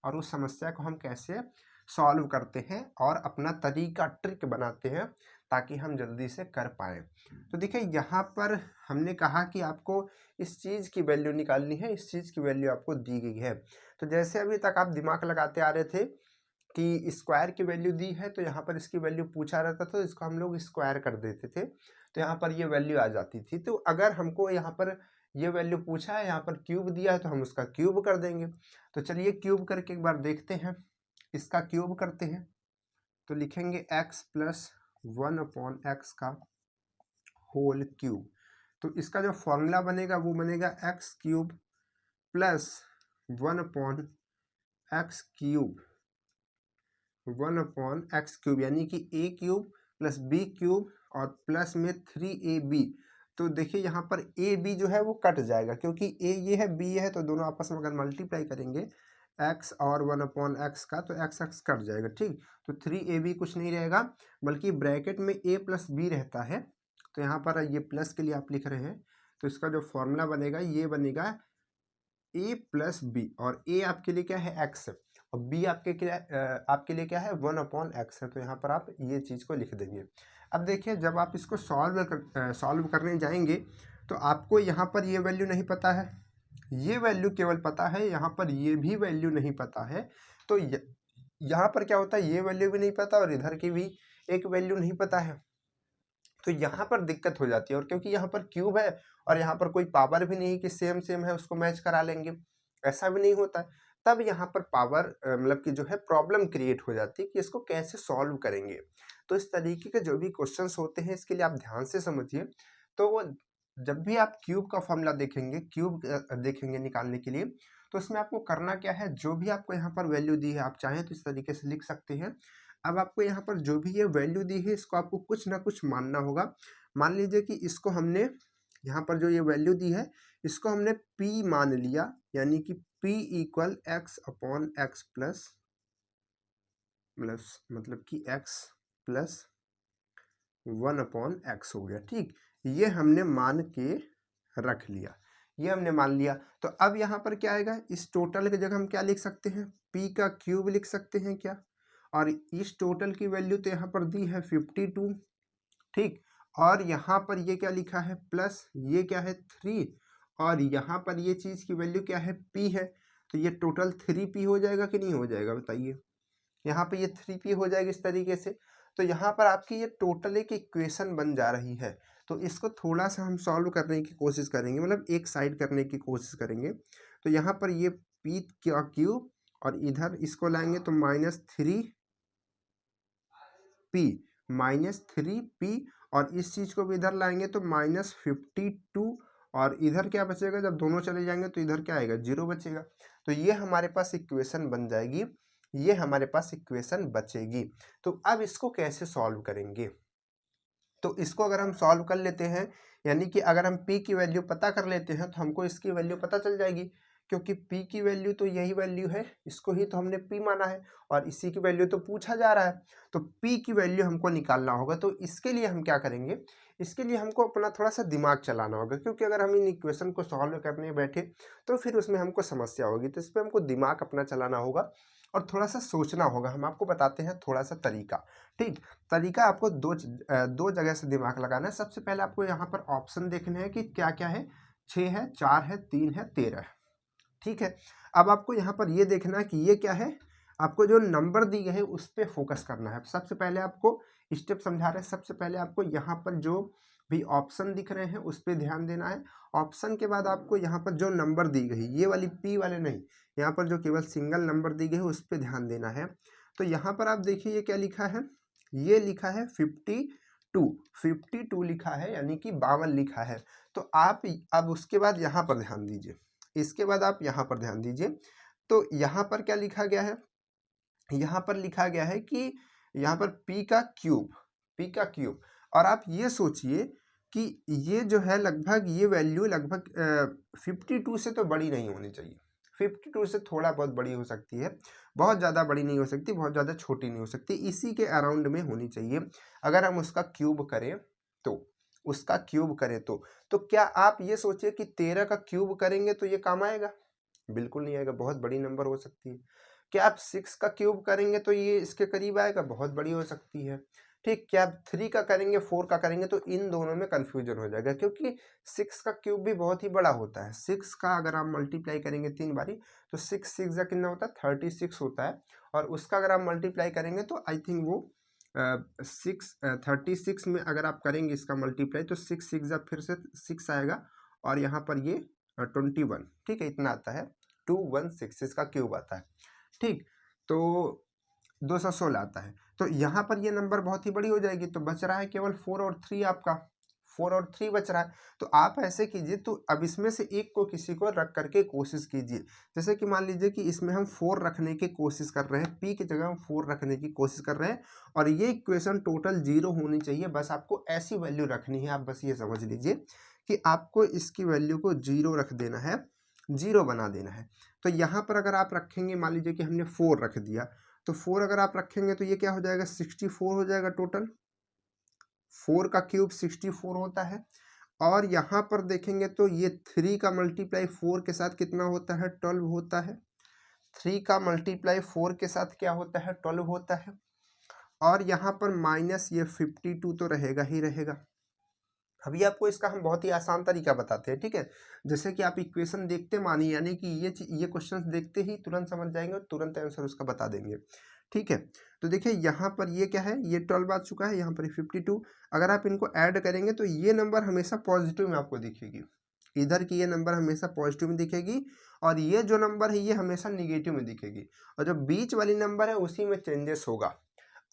और उस समस्या को हम कैसे सॉल्व करते हैं, और अपना तरीका ट्रिक बनाते हैं, ताकि हम जल्दी से कर पाएँ। तो देखिए यहाँ पर हमने कहा कि आपको इस चीज़ की वैल्यू निकालनी है, इस चीज़ की वैल्यू आपको दी गई है। तो जैसे अभी तक आप दिमाग लगाते आ रहे थे कि स्क्वायर की वैल्यू दी है, तो यहाँ पर इसकी वैल्यू पूछा रहता था, तो इसको हम लोग स्क्वायर कर देते थे, तो यहाँ पर ये वैल्यू आ जाती थी। तो अगर हमको यहाँ पर ये वैल्यू पूछा है, यहाँ पर क्यूब दिया है, तो हम उसका क्यूब कर देंगे। तो चलिए क्यूब करके एक बार देखते हैं, इसका क्यूब करते हैं। तो लिखेंगे x प्लस 1/x का होल क्यूब। तो इसका जो फॉर्मूला बनेगा वो बनेगा x cube plus 1/x cube 1/x cube, यानी कि a cube plus b cube और प्लस में 3ab। तो देखिए यहाँ पर a b जो है वो कट जाएगा, क्योंकि a ये है b ये है, तो दोनों आपस में अगर मल्टीप्लाई करेंगे x और 1/x का, तो x x कट जाएगा। ठीक, तो 3ab कुछ नहीं रहेगा, बल्कि ब्रैकेट में a प्लस b रहता है। तो यहाँ पर ये प्लस के लिए आप लिख रहे हैं, तो इसका जो फॉर्मूला बनेगा ये बनेगा a प्लस बी, और a आपके लिए क्या है x है, और b आपके लिए क्या है 1/x है। तो यहाँ पर आप ये चीज़ को लिख देंगे। अब देखिए जब आप इसको सॉल्व करने जाएंगे, तो आपको यहाँ पर ये वैल्यू नहीं पता है, ये वैल्यू केवल पता है, यहाँ पर ये भी वैल्यू नहीं पता है। तो यहाँ पर क्या होता है, ये वैल्यू भी नहीं पता और इधर की भी एक वैल्यू नहीं पता है, तो यहाँ पर दिक्कत हो जाती है। और क्योंकि यहाँ पर क्यूब है और यहाँ पर कोई पावर भी नहीं कि सेम सेम है उसको मैच करा लेंगे, ऐसा भी नहीं होता है। तब यहाँ पर पावर मतलब कि जो है प्रॉब्लम क्रिएट हो जाती है कि इसको कैसे सॉल्व करेंगे। तो इस तरीके के जो भी क्वेश्चंस होते हैं, इसके लिए आप ध्यान से समझिए। तो वो जब भी आप क्यूब का फॉर्मूला देखेंगे, क्यूब देखेंगे निकालने के लिए, तो इसमें आपको करना क्या है, जो भी आपको यहाँ पर वैल्यू दी है, आप चाहें तो इस तरीके से लिख सकते हैं। अब आपको यहाँ पर जो भी ये वैल्यू दी है, इसको आपको कुछ ना कुछ मानना होगा। मान लीजिए कि इसको हमने यहाँ पर जो ये वैल्यू दी है, इसको हमने p मान लिया, यानी कि p इक्वल x/x प्लस मतलब कि x प्लस 1/x हो गया। ठीक, ये हमने मान के रख लिया, ये हमने मान लिया। तो अब यहाँ पर क्या आएगा, इस टोटल की जगह हम क्या लिख सकते हैं, p का क्यूब लिख सकते हैं क्या, और इस टोटल की वैल्यू तो यहाँ पर दी है 52। ठीक, और यहाँ पर ये क्या लिखा है प्लस, ये क्या है 3, और यहाँ पर ये चीज़ की वैल्यू क्या है p है। तो ये टोटल 3p हो जाएगा कि नहीं हो जाएगा बताइए, यहाँ पे ये 3p हो जाएगा इस तरीके से। तो यहाँ पर आपकी ये टोटल एक इक्वेशन बन जा रही है। तो इसको थोड़ा सा हम सॉल्व करने की कोशिश करेंगे, मतलब एक साइड करने की कोशिश करेंगे। तो यहाँ पर ये p का क्यूब और इधर इसको लाएंगे तो -3p और इस चीज़ को भी इधर लाएंगे तो -52, और इधर क्या बचेगा, जब दोनों चले जाएंगे तो इधर क्या आएगा 0 बचेगा। तो ये हमारे पास इक्वेशन बन जाएगी, ये हमारे पास इक्वेशन बचेगी। तो अब इसको कैसे सॉल्व करेंगे, तो इसको अगर हम सॉल्व कर लेते हैं, यानी कि अगर हम p की वैल्यू पता कर लेते हैं, तो हमको इसकी वैल्यू पता चल जाएगी, क्योंकि p की वैल्यू तो यही वैल्यू है, इसको ही तो हमने p माना है और इसी की वैल्यू तो पूछा जा रहा है। तो p की वैल्यू हमको निकालना होगा। तो इसके लिए हम क्या करेंगे, इसके लिए हमको अपना थोड़ा सा दिमाग चलाना होगा, क्योंकि अगर हम इन इक्वेशन को सॉल्व करने बैठे तो फिर उसमें हमको समस्या होगी। तो इस पर हमको दिमाग अपना चलाना होगा और थोड़ा सा सोचना होगा। हम आपको बताते हैं थोड़ा सा तरीका। ठीक, तरीका आपको दो जगह से दिमाग लगाना है। सबसे पहले आपको यहाँ पर ऑप्शन देखने हैं कि क्या क्या है, 6 है, 4 है, 3 है, 13 है। ठीक है, अब आपको यहाँ पर ये देखना है कि ये क्या है, आपको जो नंबर दी गए है उस पर फोकस करना है। सबसे पहले आपको स्टेप समझा रहे हैं, सबसे पहले आपको यहाँ पर जो भी ऑप्शन दिख रहे हैं उस पर ध्यान देना है। ऑप्शन के बाद आपको यहाँ पर जो नंबर दी गई, ये वाली p वाले नहीं, यहाँ पर जो केवल सिंगल नंबर दी गई है उस पर ध्यान देना है। तो यहाँ पर आप देखिए ये क्या लिखा है, ये लिखा है 52 लिखा है, यानी कि 52 लिखा है। तो आप अब उसके बाद यहाँ पर ध्यान दीजिए, इसके बाद आप यहाँ पर ध्यान दीजिए। तो यहाँ पर क्या लिखा गया है, यहाँ पर लिखा गया है कि यहाँ पर p का क्यूब, और आप ये सोचिए कि ये जो है लगभग ये वैल्यू लगभग 52 से तो बड़ी नहीं होनी चाहिए, 52 से थोड़ा बहुत बड़ी हो सकती है, बहुत ज़्यादा बड़ी नहीं हो सकती, बहुत ज़्यादा छोटी नहीं हो सकती, इसी के अराउंड में होनी चाहिए। अगर हम उसका क्यूब करें तो क्या आप ये सोचिए कि 13 का क्यूब करेंगे तो ये काम आएगा, बिल्कुल नहीं आएगा, बहुत बड़ी नंबर हो सकती है। क्या आप 6 का क्यूब करेंगे तो ये इसके करीब आएगा, बहुत बड़ी हो सकती है। ठीक, क्या 3 का करेंगे 4 का करेंगे तो इन दोनों में कन्फ्यूजन हो जाएगा, क्योंकि 6 का क्यूब भी बहुत ही बड़ा होता है। 6 का अगर आप मल्टीप्लाई करेंगे 3 बारी तो 6 6 जा कितना होता है 36 होता है, और उसका अगर आप मल्टीप्लाई करेंगे तो आई थिंक वो 36 में अगर आप करेंगे इसका मल्टीप्लाई तो 6 6 जा फिर से 6 आएगा, और यहाँ पर ये 21, ठीक है, इतना आता है 216 इसका क्यूब आता है। ठीक, तो 216 आता है। तो यहाँ पर ये नंबर बहुत ही बड़ी हो जाएगी, तो बच रहा है केवल 4 और 3 आपका, 4 और 3 बच रहा है। तो आप ऐसे कीजिए, तो अब इसमें से एक को किसी को रख करके कोशिश कीजिए। जैसे कि मान लीजिए कि इसमें हम 4 रखने की कोशिश कर रहे हैं, पी की जगह हम 4 रखने की कोशिश कर रहे हैं, और ये इक्वेशन टोटल 0 होनी चाहिए। बस आपको ऐसी वैल्यू रखनी है, आप बस ये समझ लीजिए कि आपको इसकी वैल्यू को 0 रख देना है, 0 बना देना है। तो यहाँ पर अगर आप रखेंगे, मान लीजिए कि हमने 4 रख दिया, तो 4 अगर आप रखेंगे तो ये क्या हो जाएगा 64 हो जाएगा टोटल। 4 का क्यूब 64 होता है, और यहाँ पर देखेंगे तो ये 3 का मल्टीप्लाई 4 के साथ कितना होता है 12 होता है। 3 का मल्टीप्लाई 4 के साथ क्या होता है 12 होता है, और यहाँ पर माइनस ये 52 तो रहेगा ही रहेगा। अभी आपको इसका हम बहुत ही आसान तरीका बताते हैं, ठीक है। जैसे कि आप इक्वेशन देखते मानिए, यानी कि ये क्वेश्चंस देखते ही तुरंत समझ जाएंगे और तुरंत आंसर उसका बता देंगे, ठीक है। तो देखिए यहाँ पर ये क्या है, ये 12 आ चुका है, यहाँ पर 52। अगर आप इनको ऐड करेंगे तो ये नंबर हमेशा पॉजिटिव में आपको दिखेगी, इधर की ये नंबर हमेशा पॉजिटिव में दिखेगी, और ये जो नंबर है ये हमेशा निगेटिव में दिखेगी, और जो बीच वाली नंबर है उसी में चेंजेस होगा।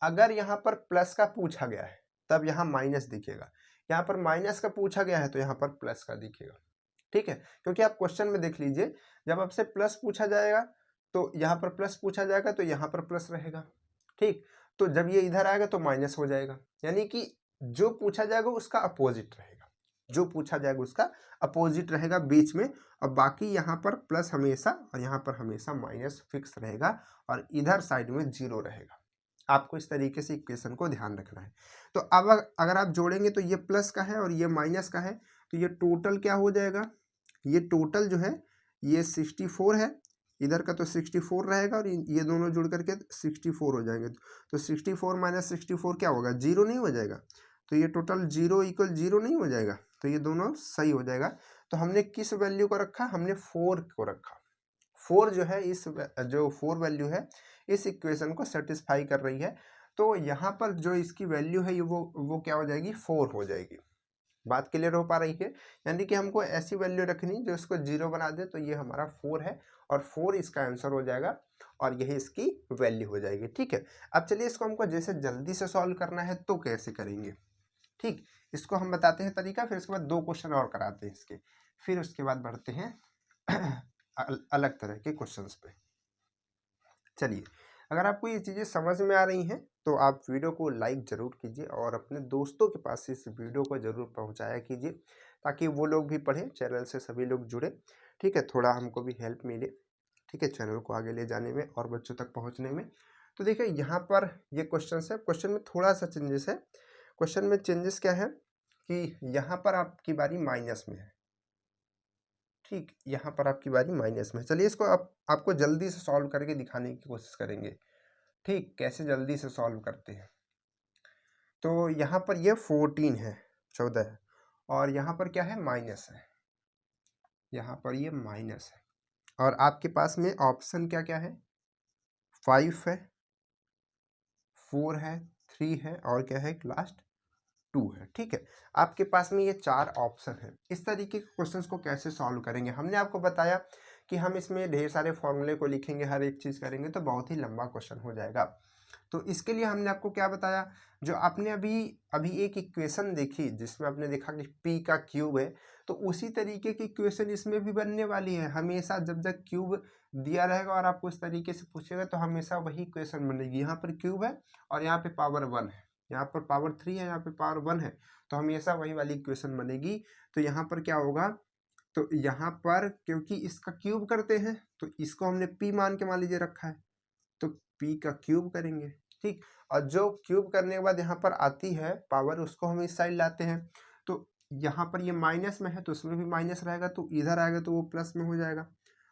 अगर यहाँ पर प्लस का पूछा गया है तब यहाँ माइनस दिखेगा, यहाँ पर माइनस का पूछा गया है तो यहाँ पर प्लस का दिखेगा, ठीक है। क्योंकि आप क्वेश्चन में देख लीजिए, जब आपसे प्लस पूछा जाएगा तो यहाँ पर प्लस पूछा जाएगा तो यहाँ पर प्लस रहेगा, ठीक। तो जब ये इधर आएगा तो माइनस हो जाएगा, यानी कि जो पूछा जाएगा उसका अपोजिट रहेगा, जो पूछा जाएगा उसका अपोजिट रहेगा बीच में, और बाकी यहाँ पर प्लस हमेशा और यहाँ पर हमेशा माइनस फिक्स रहेगा, और इधर साइड में 0 रहेगा। आपको इस तरीके से इक्वेशन को ध्यान रखना है। तो अब अगर आप जोड़ेंगे तो ये प्लस का है और ये माइनस का है, तो ये टोटल क्या हो जाएगा, ये टोटल जो है ये 64 है, इधर का तो 64 रहेगा, और ये दोनों जुड़ करके 64 हो जाएंगे। तो 64 माइनस 64 क्या होगा 0 नहीं हो जाएगा, तो ये टोटल 0 इक्वल 0 नहीं हो जाएगा, तो ये दोनों सही हो जाएगा। तो हमने किस वैल्यू को रखा, हमने 4 को रखा। 4 जो है इस जो 4 वैल्यू है इस इक्वेशन को सेटिस्फाई कर रही है, तो यहाँ पर जो इसकी वैल्यू है वो क्या हो जाएगी 4 हो जाएगी। बात क्लियर हो पा रही है, यानी कि हमको ऐसी वैल्यू रखनी जो इसको 0 बना दे, तो ये हमारा 4 है और 4 इसका आंसर हो जाएगा, और यही इसकी वैल्यू हो जाएगी, ठीक है। अब चलिए इसको हमको जैसे जल्दी से सॉल्व करना है तो कैसे करेंगे, ठीक। इसको हम बताते हैं तरीका, फिर उसके बाद 2 क्वेश्चन और कराते हैं इसके, फिर उसके बाद बढ़ते हैं अलग तरह के क्वेश्चंस पे। चलिए, अगर आपको ये चीज़ें समझ में आ रही हैं तो आप वीडियो को लाइक ज़रूर कीजिए, और अपने दोस्तों के पास इस वीडियो को ज़रूर पहुंचाया कीजिए, ताकि वो लोग भी पढ़ें, चैनल से सभी लोग जुड़े, ठीक है, थोड़ा हमको भी हेल्प मिले, ठीक है, चैनल को आगे ले जाने में और बच्चों तक पहुंचने में। तो देखिए यहाँ पर ये क्वेश्चन है, क्वेश्चन में थोड़ा सा चेंजेस है। क्वेश्चन में चेंजेस क्या है कि यहाँ पर आपकी बारी माइनस में है, ठीक, यहाँ पर आपकी बारी माइनस में। चलिए इसको आपको जल्दी से सॉल्व करके दिखाने की कोशिश करेंगे, ठीक, कैसे जल्दी से सॉल्व करते हैं। तो यहाँ पर ये 14 है, 14 है, और यहाँ पर क्या है माइनस है, यहाँ पर ये माइनस है, और आपके पास में ऑप्शन क्या क्या है 5 है, 4 है, 3 है, और क्या है लास्ट 2 है, ठीक है। आपके पास में ये 4 ऑप्शन है। इस तरीके के क्वेश्चंस को कैसे सॉल्व करेंगे, हमने आपको बताया कि हम इसमें ढेर सारे फॉर्मूले को लिखेंगे, हर एक चीज़ करेंगे तो बहुत ही लंबा क्वेश्चन हो जाएगा। तो इसके लिए हमने आपको क्या बताया, जो आपने अभी एक इक्वेशन देखी जिसमें आपने देखा कि p का क्यूब है, तो उसी तरीके की इक्वेशन इसमें भी बनने वाली है। हमेशा जब जब क्यूब दिया रहेगा और आपको इस तरीके से पूछेगा तो हमेशा वही इक्वेशन बनेगी। यहाँ पर क्यूब है और यहाँ पे पावर 1 है, यहाँ पर पावर 3 है, यहाँ पे पावर 1 है, तो हमेशा वही वाली इक्वेशन बनेगी। तो यहाँ पर क्या होगा, तो यहाँ पर क्योंकि इसका क्यूब करते हैं तो इसको हमने p मान के मान लीजिए रखा है, तो p का क्यूब करेंगे, ठीक। और जो क्यूब करने के बाद यहाँ पर आती है पावर, उसको हम इस साइड लाते हैं, तो यहाँ पर ये माइनस में है तो उसमें भी माइनस रहेगा, तो इधर आएगा तो वो प्लस में हो जाएगा,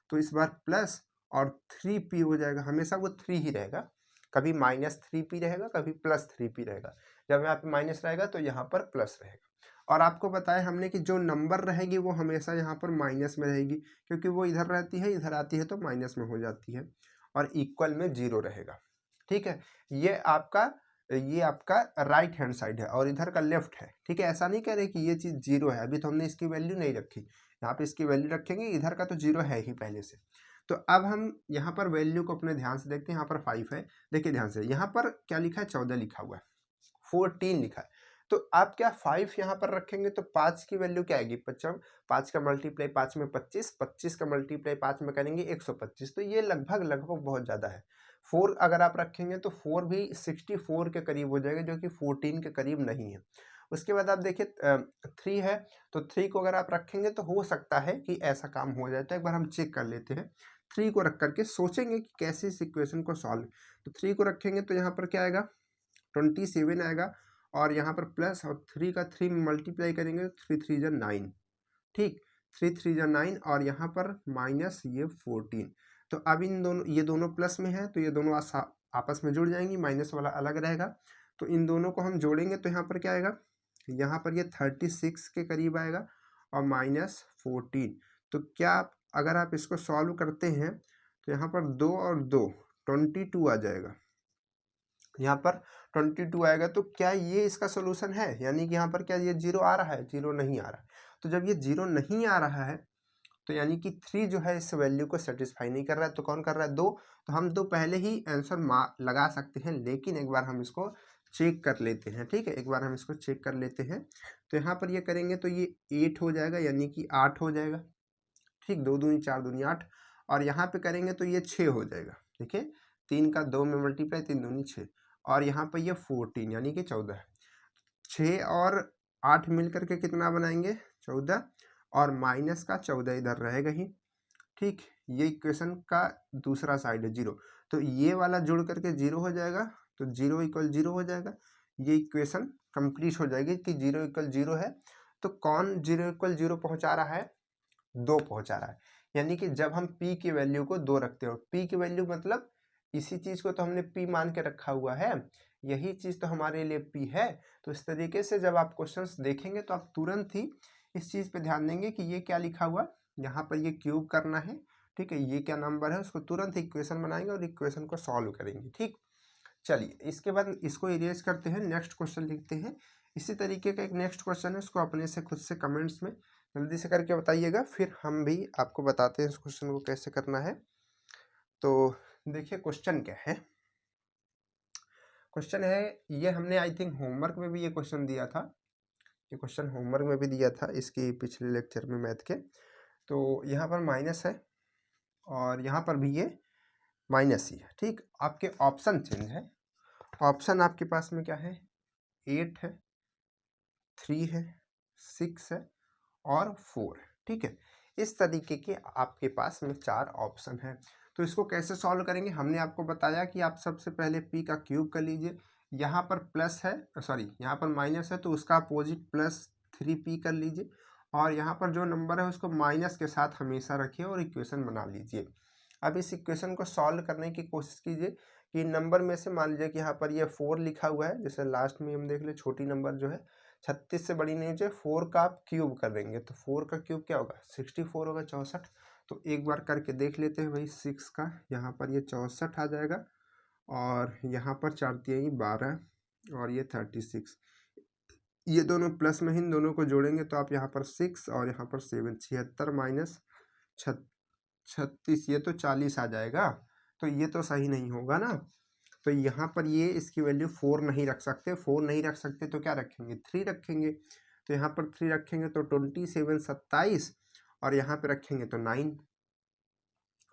तो इस बार प्लस और 3p हो जाएगा, हमेशा वो 3 ही रहेगा, कभी -3p रहेगा, कभी +3p रहेगा। जब यहाँ पे माइनस रहेगा तो यहाँ पर प्लस रहेगा। और आपको बताया हमने कि जो नंबर रहेगी वो हमेशा यहाँ पर माइनस में रहेगी, क्योंकि वो इधर रहती है, इधर आती है तो माइनस में हो जाती है, और इक्वल में 0 रहेगा। ठीक है, ये आपका राइट हैंड साइड है और इधर का लेफ्ट है। ठीक है, ऐसा नहीं कह रहे कि ये चीज़ 0 है, अभी तो हमने इसकी वैल्यू नहीं रखी, यहाँ पे इसकी वैल्यू रखेंगे, इधर का तो 0 है ही पहले से। तो अब हम यहाँ पर वैल्यू को अपने ध्यान से देखते हैं। यहाँ पर 5 है, देखिए ध्यान से, यहाँ पर क्या लिखा है, 14 लिखा हुआ है, 14 लिखा है। तो आप क्या 5 यहाँ पर रखेंगे तो 5 की वैल्यू क्या आएगी, 5 का मल्टीप्लाई 5 में 25, 25 का मल्टीप्लाई 5 में करेंगे 125, तो ये लगभग बहुत ज़्यादा है। 4 अगर आप रखेंगे तो 4 भी 64 के करीब हो जाएगा, जो कि 14 के करीब नहीं है। उसके बाद आप देखिए 3 है, तो 3 को अगर आप रखेंगे तो हो सकता है कि ऐसा काम हो जाए। तो एक बार हम चेक कर लेते हैं, 3 को रख करके सोचेंगे कि कैसे इस इक्वेशन को सॉल्व। तो 3 को रखेंगे तो यहाँ पर क्या आएगा, 27 आएगा, और यहाँ पर प्लस और 3 का 3 मल्टीप्लाई करेंगे तो 3 3 जा 9, ठीक, 3 3 जा 9, और यहाँ पर माइनस ये 14। तो अब इन दोनों, ये दोनों प्लस में है तो ये दोनों आपस में जुड़ जाएंगी, माइनस वाला अलग रहेगा। तो इन दोनों को हम जोड़ेंगे तो यहाँ पर क्या आएगा, यहाँ पर ये 36 के करीब आएगा और -14। तो क्या अगर आप इसको सॉल्व करते हैं तो यहाँ पर 2 और 2 22 आ जाएगा, यहाँ पर 22 आएगा। तो क्या ये इसका सोल्यूशन है, यानी कि यहाँ पर क्या ये 0 आ रहा है, 0 नहीं आ रहा। तो जब ये 0 नहीं आ रहा है तो यानी कि 3 जो है इस वैल्यू को सेटिस्फाई नहीं कर रहा है। तो कौन कर रहा है, 2। तो हम 2 पहले ही आंसर लगा सकते हैं, लेकिन एक बार हम इसको चेक कर लेते हैं। ठीक है, एक बार हम इसको चेक कर लेते हैं। तो यहाँ पर ये करेंगे तो ये 8 हो जाएगा, यानी कि 8 हो जाएगा। ठीक, 2 दूनी 4 दूनी 8, और यहाँ पे करेंगे तो ये 6 हो जाएगा। देखिए 3 का 2 में मल्टीप्लाई, 3 दूनी 6, और यहाँ पर ये 14 यानी कि 14। 6 और 8 मिल करके कितना बनाएंगे, 14, और माइनस का 14 इधर रहेगा ही। ठीक, ये इक्वेशन का दूसरा साइड है 0, तो ये वाला जुड़ करके 0 हो जाएगा, तो 0 इक्वल 0 हो जाएगा। ये इक्वेशन कंप्लीट हो जाएगी कि 0 इक्वल 0 है। तो कौन 0 इक्वल 0 पहुँचा रहा है, 2 पहुँचा रहा है। यानी कि जब हम p की वैल्यू को 2 रखते हो, p की वैल्यू मतलब इसी चीज़ को तो हमने p मान के रखा हुआ है, यही चीज़ तो हमारे लिए p है। तो इस तरीके से जब आप क्वेश्चंस देखेंगे तो आप तुरंत ही इस चीज़ पे ध्यान देंगे कि ये क्या लिखा हुआ, यहाँ पर ये क्यूब करना है। ठीक है, ये क्या नंबर है, उसको तुरंत इक्वेशन बनाएंगे और इक्वेशन को सॉल्व करेंगे। ठीक, चलिए इसके बाद इसको इरेज करते हैं, नेक्स्ट क्वेश्चन लिखते हैं। इसी तरीके का एक नेक्स्ट क्वेश्चन है, उसको अपने से खुद से कमेंट्स में जल्दी से करके बताइएगा, फिर हम भी आपको बताते हैं इस क्वेश्चन को कैसे करना है। तो देखिए क्वेश्चन क्या है, क्वेश्चन है ये, हमने आई थिंक होमवर्क में भी ये क्वेश्चन दिया था, ये क्वेश्चन होमवर्क में भी दिया था इसकी पिछले लेक्चर में मैथ के। तो यहाँ पर माइनस है और यहाँ पर भी ये माइनस ही है। ठीक, आपके ऑप्शन चेंज है, ऑप्शन आपके पास में क्या है, 8 है, 3 है, 6 है और 4 है। ठीक है, इस तरीके के आपके पास में 4 ऑप्शन है। तो इसको कैसे सॉल्व करेंगे, हमने आपको बताया कि आप सबसे पहले p का क्यूब कर लीजिए। यहाँ पर प्लस है, सॉरी यहाँ पर माइनस है, तो उसका अपोजिट +3p कर लीजिए, और यहाँ पर जो नंबर है उसको माइनस के साथ हमेशा रखिए और इक्वेशन बना लीजिए। अब इस इक्वेशन को सॉल्व करने की कोशिश कीजिए कि नंबर में से मान लीजिए कि यहाँ पर ये 4 लिखा हुआ है, जैसे लास्ट में हम देख ले छोटी नंबर जो है 36 से बड़ी नहीं चाहिए, 4 का आप क्यूब कर देंगे तो 4 का क्यूब क्या होगा, 64 होगा, 64। तो एक बार करके देख लेते हैं भाई, 6 का यहाँ पर ये 64 आ जाएगा, और यहाँ पर 4 तिहाई 12 और ये 36, ये दोनों प्लस में ही इन दोनों को जोड़ेंगे तो आप यहाँ पर 6 और यहाँ पर 7, 76 माइनस 36, ये तो 40 आ जाएगा। तो ये तो सही नहीं होगा ना, तो यहाँ पर ये इसकी वैल्यू 4 नहीं रख सकते, 4 नहीं रख सकते तो क्या रखेंगे, 3 रखेंगे। तो यहाँ पर 3 रखेंगे तो 27 27, और यहाँ पे रखेंगे तो 9,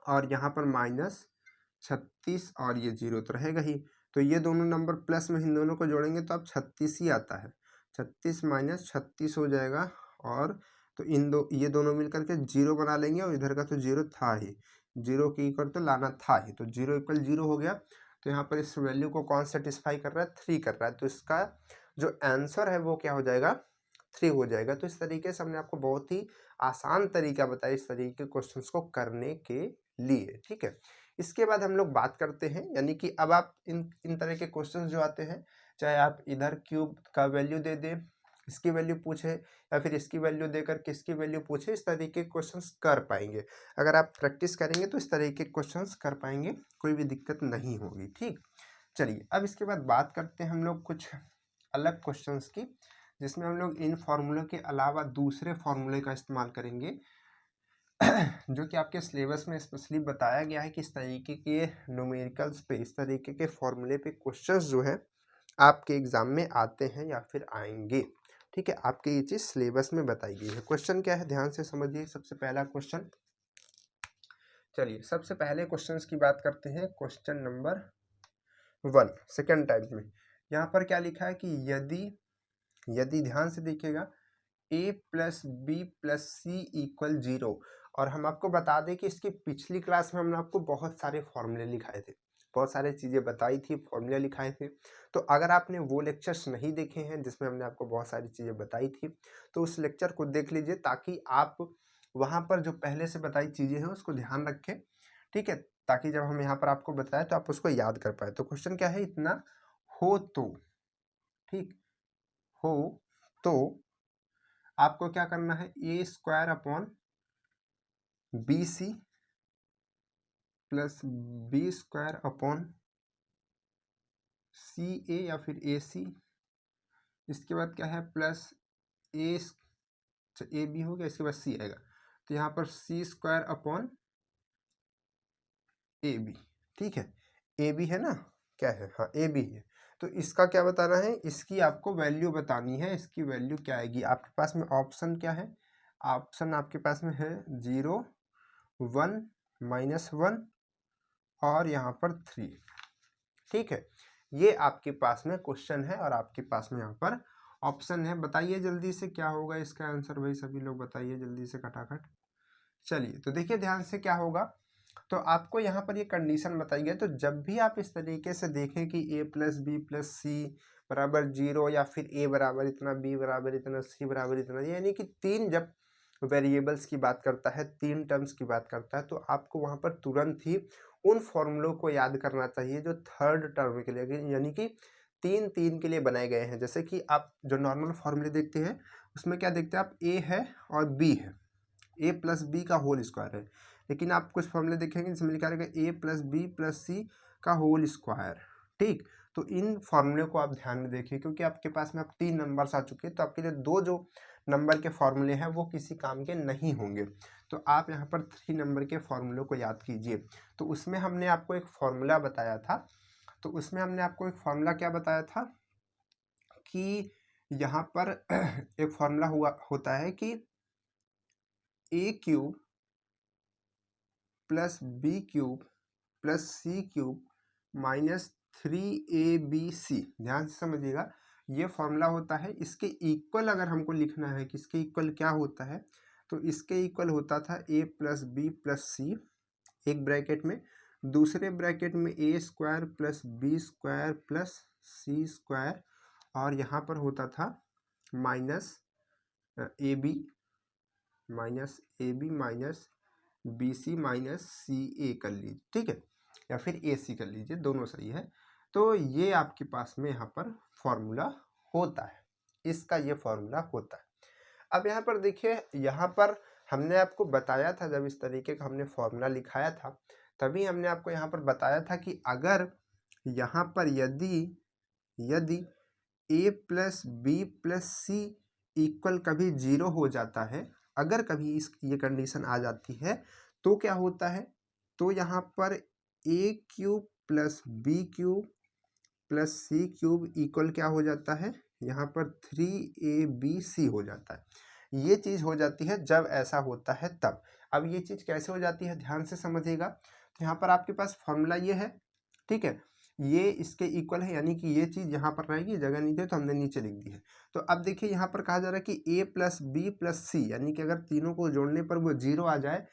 और यहाँ पर -36, और ये 0 तो रहेगा ही। तो ये दोनों नंबर प्लस में इन दोनों को जोड़ेंगे तो अब 36 ही आता है, 36 - 36 हो जाएगा, और तो ये दोनों मिल करके 0 बना लेंगे, और इधर का तो 0 था ही, 0 के इक्वल तो लाना था ही, तो 0 इक्वल 0 हो गया। तो यहाँ पर इस वैल्यू को कौन सेटिस्फाई कर रहा है, 3 कर रहा है, तो इसका जो आंसर है वो क्या हो जाएगा, 3 हो जाएगा। तो इस तरीके से हमने आपको बहुत ही आसान तरीका बताया इस तरीके के क्वेश्चंस को करने के लिए। ठीक है, इसके बाद हम लोग बात करते हैं, यानी कि अब आप इन तरह के क्वेश्चंस जो आते हैं, चाहे आप इधर क्यूब का वैल्यू दे दें, इसकी वैल्यू पूछे, या फिर इसकी वैल्यू देकर किसकी वैल्यू पूछे, इस तरीके के क्वेश्चंस कर पाएंगे। अगर आप प्रैक्टिस करेंगे तो इस तरीके के क्वेश्चंस कर पाएंगे, कोई भी दिक्कत नहीं होगी। ठीक, चलिए अब इसके बाद बात करते हैं हम लोग कुछ अलग क्वेश्चंस की, जिसमें हम लोग इन फॉर्मूलों के अलावा दूसरे फॉर्मूले का इस्तेमाल करेंगे जो कि आपके सिलेबस में स्पेशली बताया गया है कि इस तरीके के न्यूमेरिकल्स पे, इस तरीके के फॉर्मूले पे क्वेश्चंस जो है आपके एग्जाम में आते हैं या फिर आएंगे। ठीक है, आपके ये चीज़ सिलेबस में बताई गई है। क्वेश्चन क्या है, ध्यान से समझिए। सबसे पहला क्वेश्चन, चलिए सबसे पहले क्वेश्चंस की बात करते हैं। क्वेश्चन नंबर 1 सेकेंड टाइप में यहाँ पर क्या लिखा है कि यदि ध्यान से देखिएगा, a plus B plus C equal 0, और हम आपको बता दें कि इसकी पिछली क्लास में हमने आपको बहुत सारे फॉर्मूले लिखाए थे, बहुत सारी चीज़ें बताई थी, फॉर्मूले लिखाए थे। तो अगर आपने वो लेक्चर्स नहीं देखे हैं जिसमें हमने आपको बहुत सारी चीज़ें बताई थी, तो उस लेक्चर को देख लीजिए, ताकि आप वहाँ पर जो पहले से बताई चीज़ें हैं उसको ध्यान रखें। ठीक है, ताकि जब हम यहाँ पर आपको बताएं तो आप उसको याद कर पाए। तो क्वेश्चन क्या है, इतना हो तो, ठीक हो तो आपको क्या करना है, A square upon B C plus B square upon C A या फिर ए सी, इसके बाद क्या है प्लस ए बी हो गया, इसके बाद सी आएगा, तो यहाँ पर सी स्क्वायर अपॉन ए बी। ठीक है, ए बी है ना, क्या है, हाँ ए बी है। तो इसका क्या बताना है, इसकी आपको वैल्यू बतानी है। इसकी वैल्यू क्या आएगी, आपके पास में ऑप्शन क्या है, ऑप्शन आपके पास में है 0, 1, -1 और यहाँ पर 3। ठीक है, ये आपके पास में क्वेश्चन है और आपके पास में यहाँ पर ऑप्शन है। बताइए जल्दी से क्या होगा इसका आंसर, भाई सभी लोग बताइए जल्दी से खटाखट। चलिए तो देखिए ध्यान से क्या होगा, तो आपको यहाँ पर ये कंडीशन बताई गई। तो जब भी आप इस तरीके से देखें कि a प्लस बी प्लस सी बराबर 0, या फिर a बराबर इतना, b बराबर इतना, c बराबर इतना, यानी कि 3 जब वेरिएबल्स की बात करता है, 3 टर्म्स की बात करता है, तो आपको वहाँ पर तुरंत ही उन फॉर्मूलों को याद करना चाहिए जो थर्ड टर्म के लिए, यानी कि 3 के लिए बनाए गए हैं। जैसे कि आप जो नॉर्मल फॉर्मूले देखते हैं उसमें क्या देखते हैं आप, a है और b है, a प्लस बी का होल स्क्वायर है। लेकिन आप कुछ फॉर्मूले देखेंगे जिसमें लिखा रहेगा a प्लस बी प्लस सी का होल स्क्वायर। ठीक, तो इन फॉर्मूले को आप ध्यान में देखिए, क्योंकि आपके पास में अब 3 नंबर्स आ चुके हैं, तो आपके लिए 2 जो नंबर के फॉर्मूले हैं वो किसी काम के नहीं होंगे। तो आप यहाँ पर 3 नंबर के फॉर्मूलों को याद कीजिए। तो उसमें हमने आपको एक फॉर्मूला बताया था, तो उसमें हमने आपको एक फॉर्मूला क्या बताया था कि यहाँ पर एक फॉर्मूला होता है कि A cube plus B cube plus C cube -3ab। ध्यान से समझिएगा, ये फॉर्मूला होता है। इसके इक्वल अगर हमको लिखना है कि इसके इक्वल क्या होता है, तो इसके इक्वल होता था a plus B plus C, एक ब्रैकेट में, दूसरे ब्रैकेट में a square plus B square plus C square, और यहाँ पर होता था minus A B minus B C minus C A कर लीजिए। ठीक है, या फिर ए सी कर लीजिए, दोनों सही है। तो ये आपके पास में यहाँ पर फॉर्मूला होता है, इसका ये फॉर्मूला होता है। अब यहाँ पर देखिए, यहाँ पर हमने आपको बताया था, जब इस तरीके का हमने फॉर्मूला लिखाया था तभी हमने आपको यहाँ पर बताया था कि अगर यहाँ पर यदि a plus B plus C equal कभी 0 हो जाता है, अगर कभी ये कंडीशन आ जाती है, तो क्या होता है, तो यहाँ पर a cube plus B cube plus C cube equal क्या हो जाता है, यहाँ पर 3abc हो जाता है। ये चीज़ हो जाती है जब ऐसा होता है तब। अब ये चीज़ कैसे हो जाती है, ध्यान से समझिएगा। तो यहाँ पर आपके पास फॉर्मूला ये है, ठीक है, ये इसके इक्वल है, यानी कि ये चीज़ यहाँ पर रहेगी, जगह नहीं थी तो हमने नीचे लिख दी है। तो अब देखिए यहाँ पर कहा जा रहा है कि a प्लस बी प्लस सी, यानी कि अगर तीनों को जोड़ने पर वो 0 आ जाए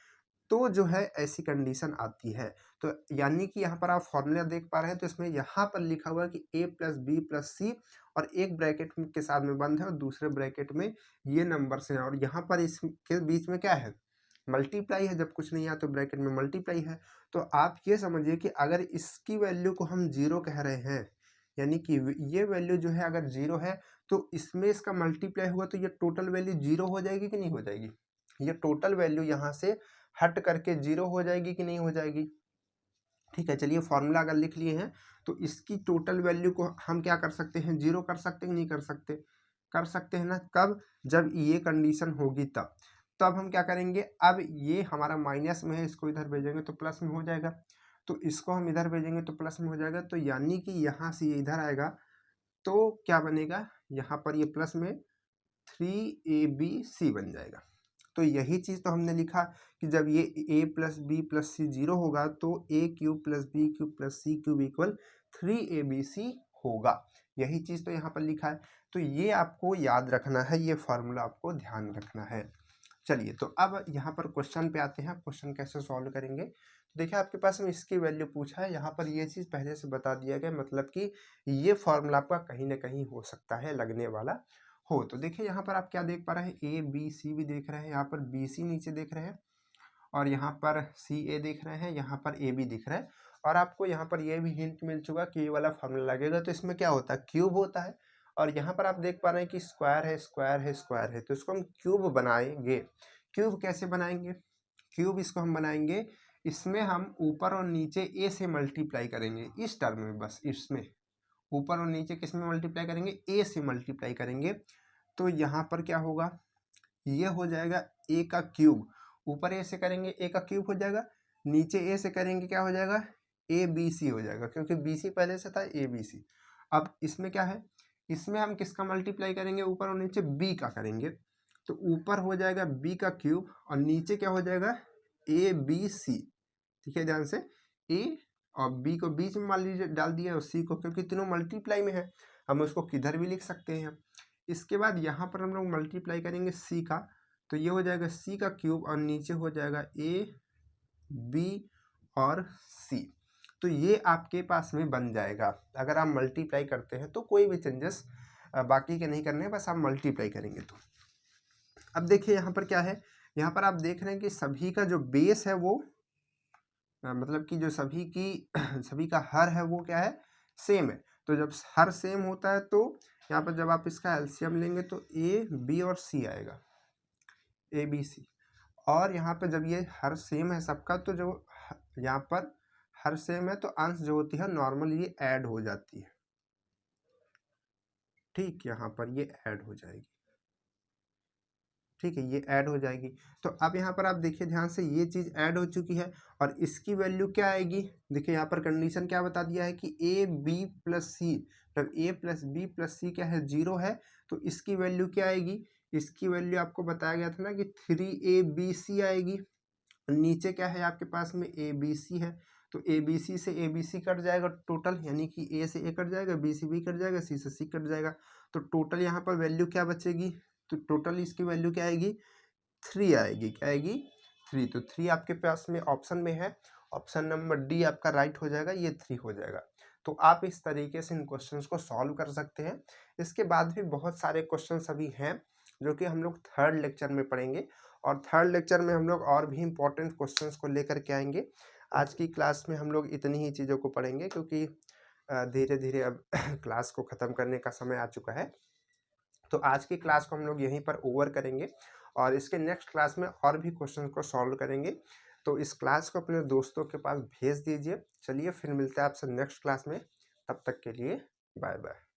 तो जो है ऐसी कंडीशन आती है। तो यानी कि यहाँ पर आप फॉर्मूला देख पा रहे हैं, तो इसमें यहाँ पर लिखा हुआ है कि a प्लस बी प्लस सी, और एक ब्रैकेट के साथ में बंद है और दूसरे ब्रैकेट में ये नंबर्स हैं, और यहाँ पर इसके बीच में क्या है, मल्टीप्लाई है, जब कुछ नहीं आया तो ब्रैकेट में मल्टीप्लाई है। तो आप ये समझिए कि अगर इसकी वैल्यू को हम 0 कह रहे हैं, यानी कि ये वैल्यू जो है अगर 0 है तो इसमें इसका मल्टीप्लाई हुआ तो ये टोटल वैल्यू 0 हो जाएगी कि नहीं हो जाएगी? ये टोटल वैल्यू यहाँ से हट करके 0 हो जाएगी कि नहीं हो जाएगी? ठीक है, चलिए फॉर्मूला अगर लिख लिए हैं तो इसकी टोटल वैल्यू को हम क्या कर सकते हैं, 0 कर सकते हैं, नहीं कर सकते? कर सकते हैं ना। कब? जब ये कंडीशन होगी तब हम क्या करेंगे, अब ये हमारा माइनस में है, इसको इधर भेजेंगे तो प्लस में हो जाएगा, तो इसको हम इधर भेजेंगे तो प्लस में हो जाएगा। तो यानी कि यहाँ से ये इधर आएगा तो क्या बनेगा, यहाँ पर ये प्लस में 3abc बन जाएगा। तो यही चीज़ तो हमने लिखा कि जब ये a plus B plus C 0 होगा तो a cube plus B cube plus C cube equal 3abc होगा। यही चीज़ तो यहाँ पर लिखा है। तो ये आपको याद रखना है, ये फॉर्मूला आपको ध्यान रखना है। चलिए, तो अब यहाँ पर क्वेश्चन पे आते हैं। क्वेश्चन कैसे सॉल्व करेंगे, तो देखिए आपके पास में इसकी वैल्यू पूछा है, यहाँ पर ये चीज़ पहले से बता दिया गया, मतलब कि ये फॉर्मूला आपका कहीं ना कहीं हो सकता है लगने वाला हो। तो देखिए यहाँ पर आप क्या देख पा रहे हैं, ए बी सी भी देख रहे हैं, यहाँ पर बी सी नीचे देख रहे हैं, और यहाँ पर सी ए देख रहे हैं, यहाँ पर ए बी दिख रहा है। और आपको यहाँ पर ये भी हिंट मिल चुका कि ये वाला फॉर्मूला लगेगा तो इसमें क्या होता है, क्यूब होता है। और यहाँ पर आप देख पा रहे हैं कि स्क्वायर है स्क्वायर है स्क्वायर है, तो इसको हम क्यूब बनाएंगे। क्यूब कैसे बनाएंगे, क्यूब इसको हम बनाएंगे, इसमें हम ऊपर और नीचे ए से मल्टीप्लाई करेंगे इस टर्म में, बस इसमें ऊपर और नीचे किस में मल्टीप्लाई करेंगे, ए से मल्टीप्लाई करेंगे। तो यहाँ पर क्या होगा, ये हो जाएगा ए का क्यूब, ऊपर ए से करेंगे ए का क्यूब हो जाएगा, नीचे ए से करेंगे क्या हो जाएगा, ए बी सी हो जाएगा, क्योंकि बी सी पहले से था ए बी सी। अब इसमें क्या है, इसमें हम किसका मल्टीप्लाई करेंगे, ऊपर और नीचे बी का करेंगे। तो ऊपर हो जाएगा बी का क्यूब और नीचे क्या हो जाएगा, ए बी सी। ठीक है, ध्यान से, ए और बी को बीच में मान लीजिए डाल दिया और सी को, क्योंकि तीनों मल्टीप्लाई में है, हम उसको किधर भी लिख सकते हैं। इसके बाद यहाँ पर हम लोग मल्टीप्लाई करेंगे सी का, तो ये हो जाएगा सी का क्यूब और नीचे हो जाएगा ए बी और सी। तो ये आपके पास में बन जाएगा। अगर आप मल्टीप्लाई करते हैं तो कोई भी चेंजेस बाकी के नहीं करने हैं, बस आप मल्टीप्लाई करेंगे तो। अब देखिए यहाँ पर क्या है, यहाँ पर आप देख रहे हैं कि सभी का जो बेस है वो मतलब कि जो सभी का हर है वो क्या है, सेम है। तो जब हर सेम होता है तो यहाँ पर जब आप इसका एलसीएम लेंगे तो ए बी और सी आएगा, ए बी सी। और यहाँ पे जब ये हर सेम है सबका, तो जो यहाँ पर हर सेम है तो अंश जो होती है नॉर्मली ये ऐड हो जाती है। ठीक, यहाँ पर ये ऐड हो जाएगी। ठीक है, ये ऐड हो जाएगी। तो अब यहाँ पर आप देखिए ध्यान से, ये चीज़ ऐड हो चुकी है और इसकी वैल्यू क्या आएगी, देखिए यहाँ पर कंडीशन क्या बता दिया है कि ए बी प्लस सी, मतलब ए प्लस बी प्लस सी क्या है, 0 है। तो इसकी वैल्यू क्या आएगी, इसकी वैल्यू आपको बताया गया था ना कि 3abc आएगी। नीचे क्या है आपके पास में, ए बी सी है, तो ए बी सी से ए बी सी कट जाएगा टोटल, यानी कि ए से ए कट जाएगा, बी से बी कट जाएगा, सी से सी कट जाएगा। तो टोटल यहाँ पर वैल्यू क्या बचेगी, तो टोटल इसकी वैल्यू क्या आएगी, 3 आएगी। क्या आएगी, 3। तो 3 आपके पास में ऑप्शन में है, ऑप्शन नंबर डी आपका राइट हो जाएगा, ये 3 हो जाएगा। तो आप इस तरीके से इन क्वेश्चंस को सॉल्व कर सकते हैं। इसके बाद भी बहुत सारे क्वेश्चंस अभी हैं जो कि हम लोग थर्ड लेक्चर में पढ़ेंगे, और थर्ड लेक्चर में हम लोग और भी इम्पोर्टेंट क्वेश्चंस को लेकर के आएंगे। आज की क्लास में हम लोग इतनी ही चीज़ों को पढ़ेंगे, क्योंकि धीरे धीरे अब क्लास को ख़त्म करने का समय आ चुका है। तो आज की क्लास को हम लोग यहीं पर ओवर करेंगे और इसके नेक्स्ट क्लास में और भी क्वेश्चन को सॉल्व करेंगे। तो इस क्लास को अपने दोस्तों के पास भेज दीजिए। चलिए फिर मिलते हैं आपसे नेक्स्ट क्लास में, तब तक के लिए बाय बाय।